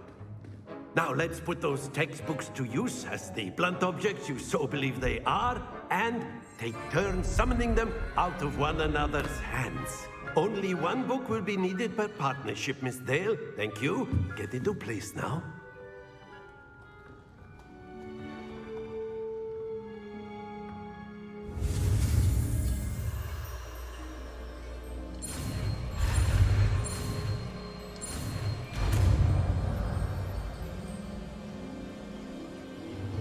Now let's put those textbooks to use as the blunt objects you so believe they are, and take turns summoning them out of one another's hands. Only one book will be needed per partnership, Miss Dale. Thank you. Get into place now.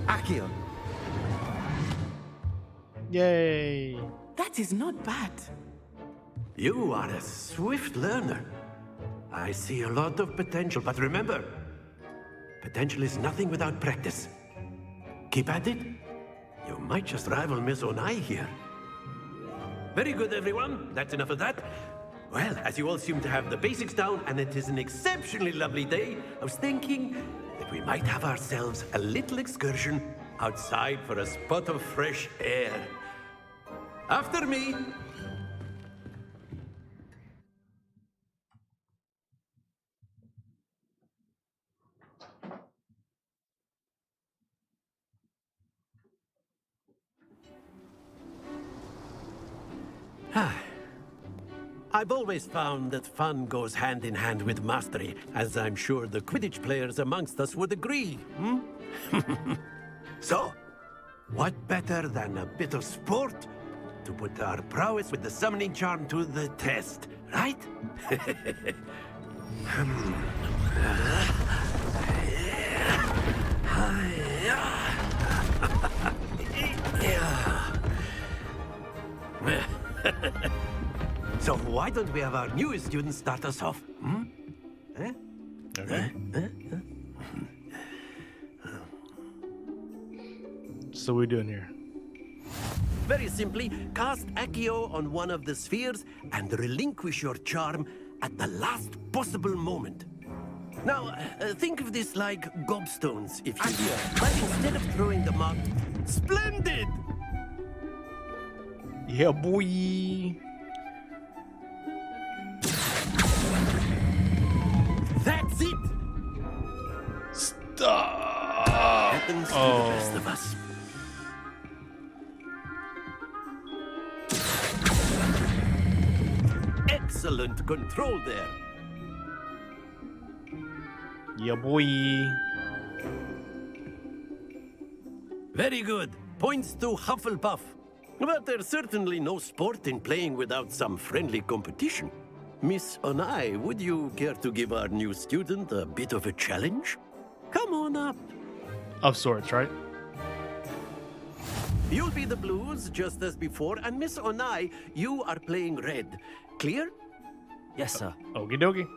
Accio. Yay! That is not bad. You are a swift learner. I see a lot of potential, but remember, potential is nothing without practice. Keep at it. You might just rival Miss Onai here. Very good, everyone. That's enough of that. Well, as you all seem to have the basics down, and it is an exceptionally lovely day, I was thinking that we might have ourselves a little excursion outside for a spot of fresh air. After me. I've always found that fun goes hand in hand with mastery, as I'm sure the Quidditch players amongst us would agree, So, what better than a bit of sport to put our prowess with the summoning charm to the test, right? So why don't we have our newest student start us off? Okay. So what are we doing here? Very simply, cast Accio on one of the spheres and relinquish your charm at the last possible moment. Now, think of this like gobstones, if you will. But instead of throwing them out, splendid! Yeah, boy. That's it! Stop! Happens to the best of us. Excellent control there. Yeah, boy. Very good. Points to Hufflepuff. But there's certainly no sport in playing without some friendly competition. Miss Onai, would you care to give our new student a bit of a challenge? Come on up. Of sorts, right? You'll be the blues, just as before, and Miss Onai, you are playing red. Clear? Yes, sir. Okie dokie.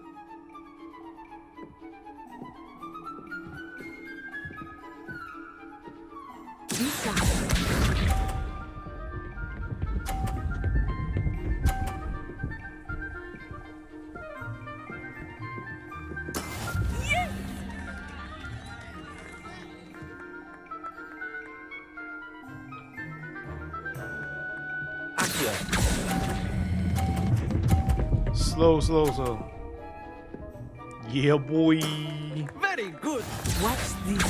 Slow, slow, slow. Yeah, boy. Very good. What's this?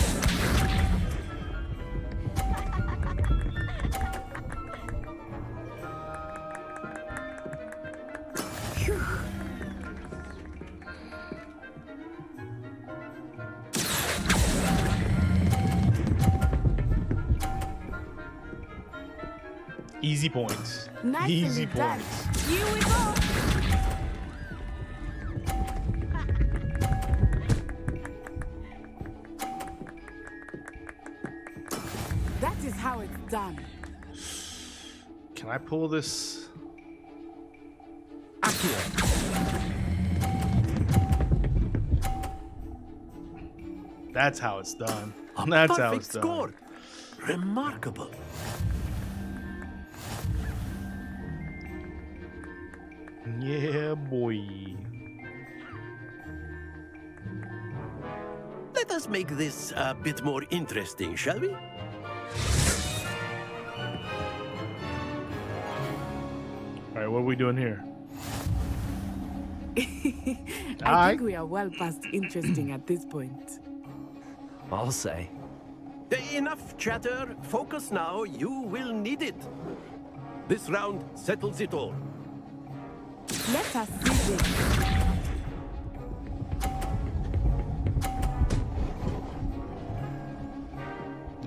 Easy points. Nicely Easy done. points. Here we go. That is how it's done. Can I pull this? That's how it's done. That's how it's done. Score. Remarkable. Yeah, boy. Let us make this a bit more interesting, shall we? All right, what are we doing here? I think we are well past interesting at this point. I'll say. Enough chatter. Focus now. You will need it. This round settles it all. Let us see this.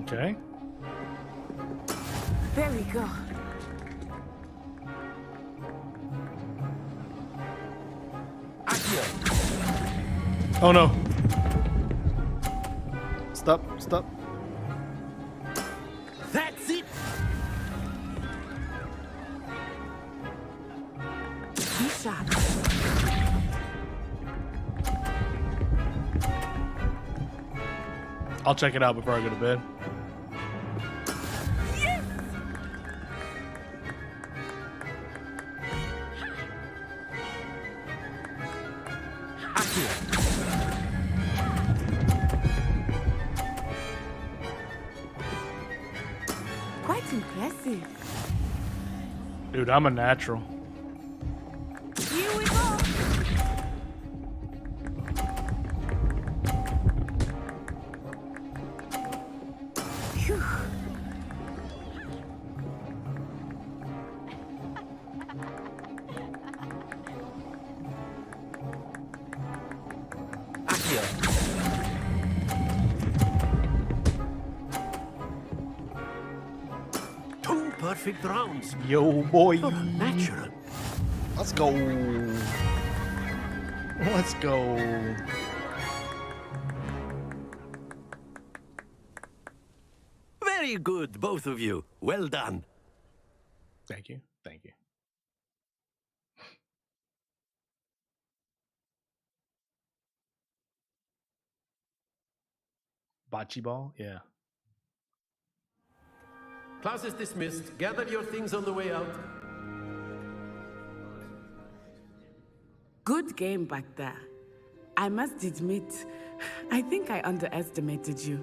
Okay. There we go. Oh no. Stop, stop. That's it. Be sharp. I'll check it out before I go to bed. Quite impressive. Dude, I'm a natural. Here we go. Phew. Two perfect rounds. Yo, boy. Oh, natural. Let's go. Let's go. Very good, both of you. Well done. Thank you. Thank you. Bocce ball? Yeah. Class is dismissed. Gather your things on the way out. Good game back there. I must admit, I think I underestimated you.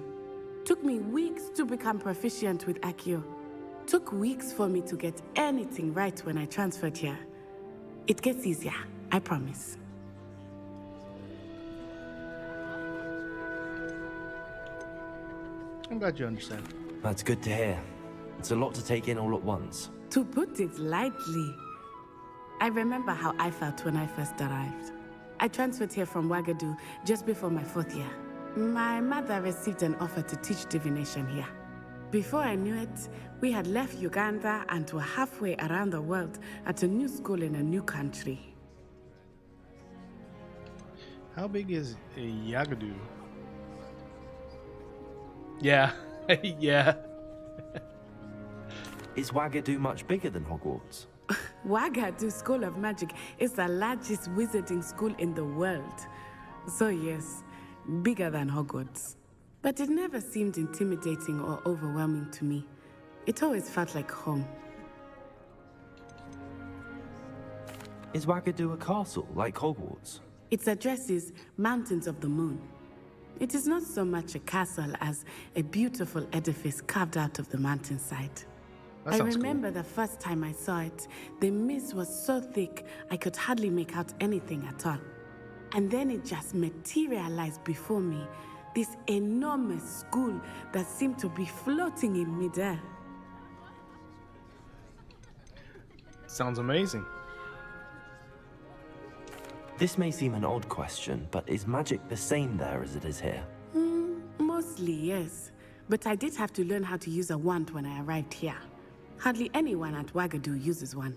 Took me weeks to become proficient with Accio. Took weeks for me to get anything right when I transferred here. It gets easier, I promise. I'm glad you understand. That's good to hear. It's a lot to take in all at once. To put it lightly, I remember how I felt when I first arrived. I transferred here from Wagadu just before my 4th year. My mother received an offer to teach divination here. Before I knew it, we had left Uganda and were halfway around the world at a new school in a new country. How big is a Yagadu? Yeah. Yeah. Is Wagadu much bigger than Hogwarts? Wagadu School of Magic is the largest wizarding school in the world. So yes, bigger than Hogwarts. But it never seemed intimidating or overwhelming to me. It always felt like home. Is Wagadu a castle like Hogwarts? Its address is Mountains of the Moon. It is not so much a castle as a beautiful edifice carved out of the mountainside. I remember the first time I saw it, the mist was so thick I could hardly make out anything at all. And then it just materialized before me, this enormous school that seemed to be floating in midair. Sounds amazing. This may seem an odd question, but is magic the same there as it is here? Mostly, yes. But I did have to learn how to use a wand when I arrived here. Hardly anyone at Wagadu uses one.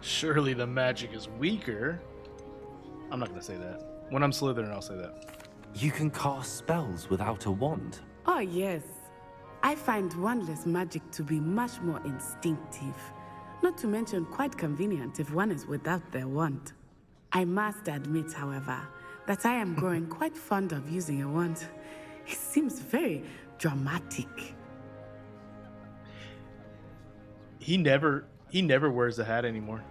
Surely the magic is weaker. I'm not going to say that. When I'm Slytherin, I'll say that. You can cast spells without a wand. Oh, yes. I find wandless magic to be much more instinctive. Not to mention quite convenient if one is without their wand. I must admit, however, that I am growing quite fond of using a wand. It seems very dramatic. He never wears the hat anymore.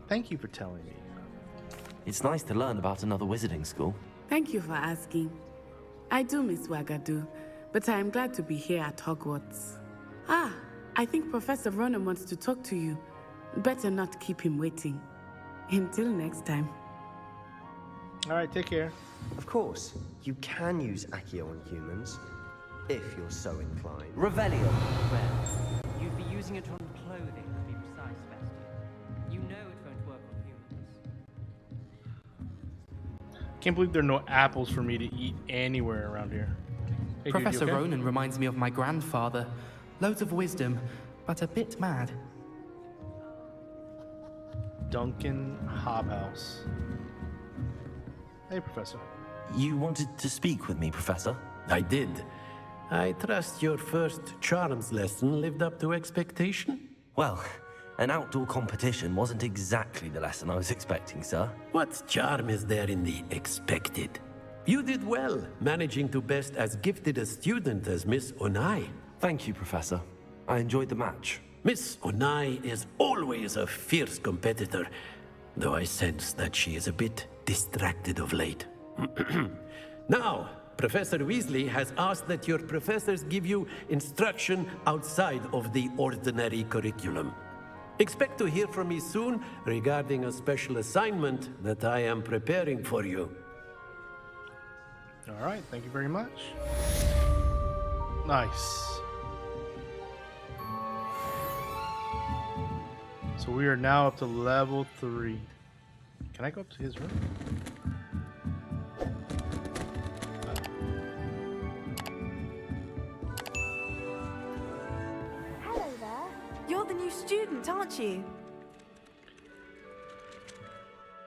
Thank you for telling me. It's nice to learn about another wizarding school. Thank you for asking. I do miss Wagadu, but I am glad to be here at Hogwarts. Ah, I think Professor Ronan wants to talk to you. Better not keep him waiting. Until next time. All right, take care. Of course, you can use Accio on humans, if you're so inclined. Revelio. Well, you'd be using it on clothing, to be precise, Sebastian. You know it won't work on humans. Can't believe there are no apples for me to eat anywhere around here. Hey, dude, Professor you okay? Ronan reminds me of my grandfather. Loads of wisdom, but a bit mad. Duncan Hobhouse. Hey, Professor. You wanted to speak with me, Professor? I did. I trust your first charms lesson lived up to expectation? Well, an outdoor competition wasn't exactly the lesson I was expecting, sir. What charm is there in the expected? You did well, managing to best as gifted a student as Miss Onai. Thank you, Professor. I enjoyed the match. Miss Onai is always a fierce competitor, though I sense that she is a bit distracted of late. Now, Professor Weasley has asked that your professors give you instruction outside of the ordinary curriculum. Expect to hear from me soon regarding a special assignment that I am preparing for you. All right, thank you very much. Nice. So we are now up to level 3. Can I go up to his room? Hello there. You're the new student, aren't you?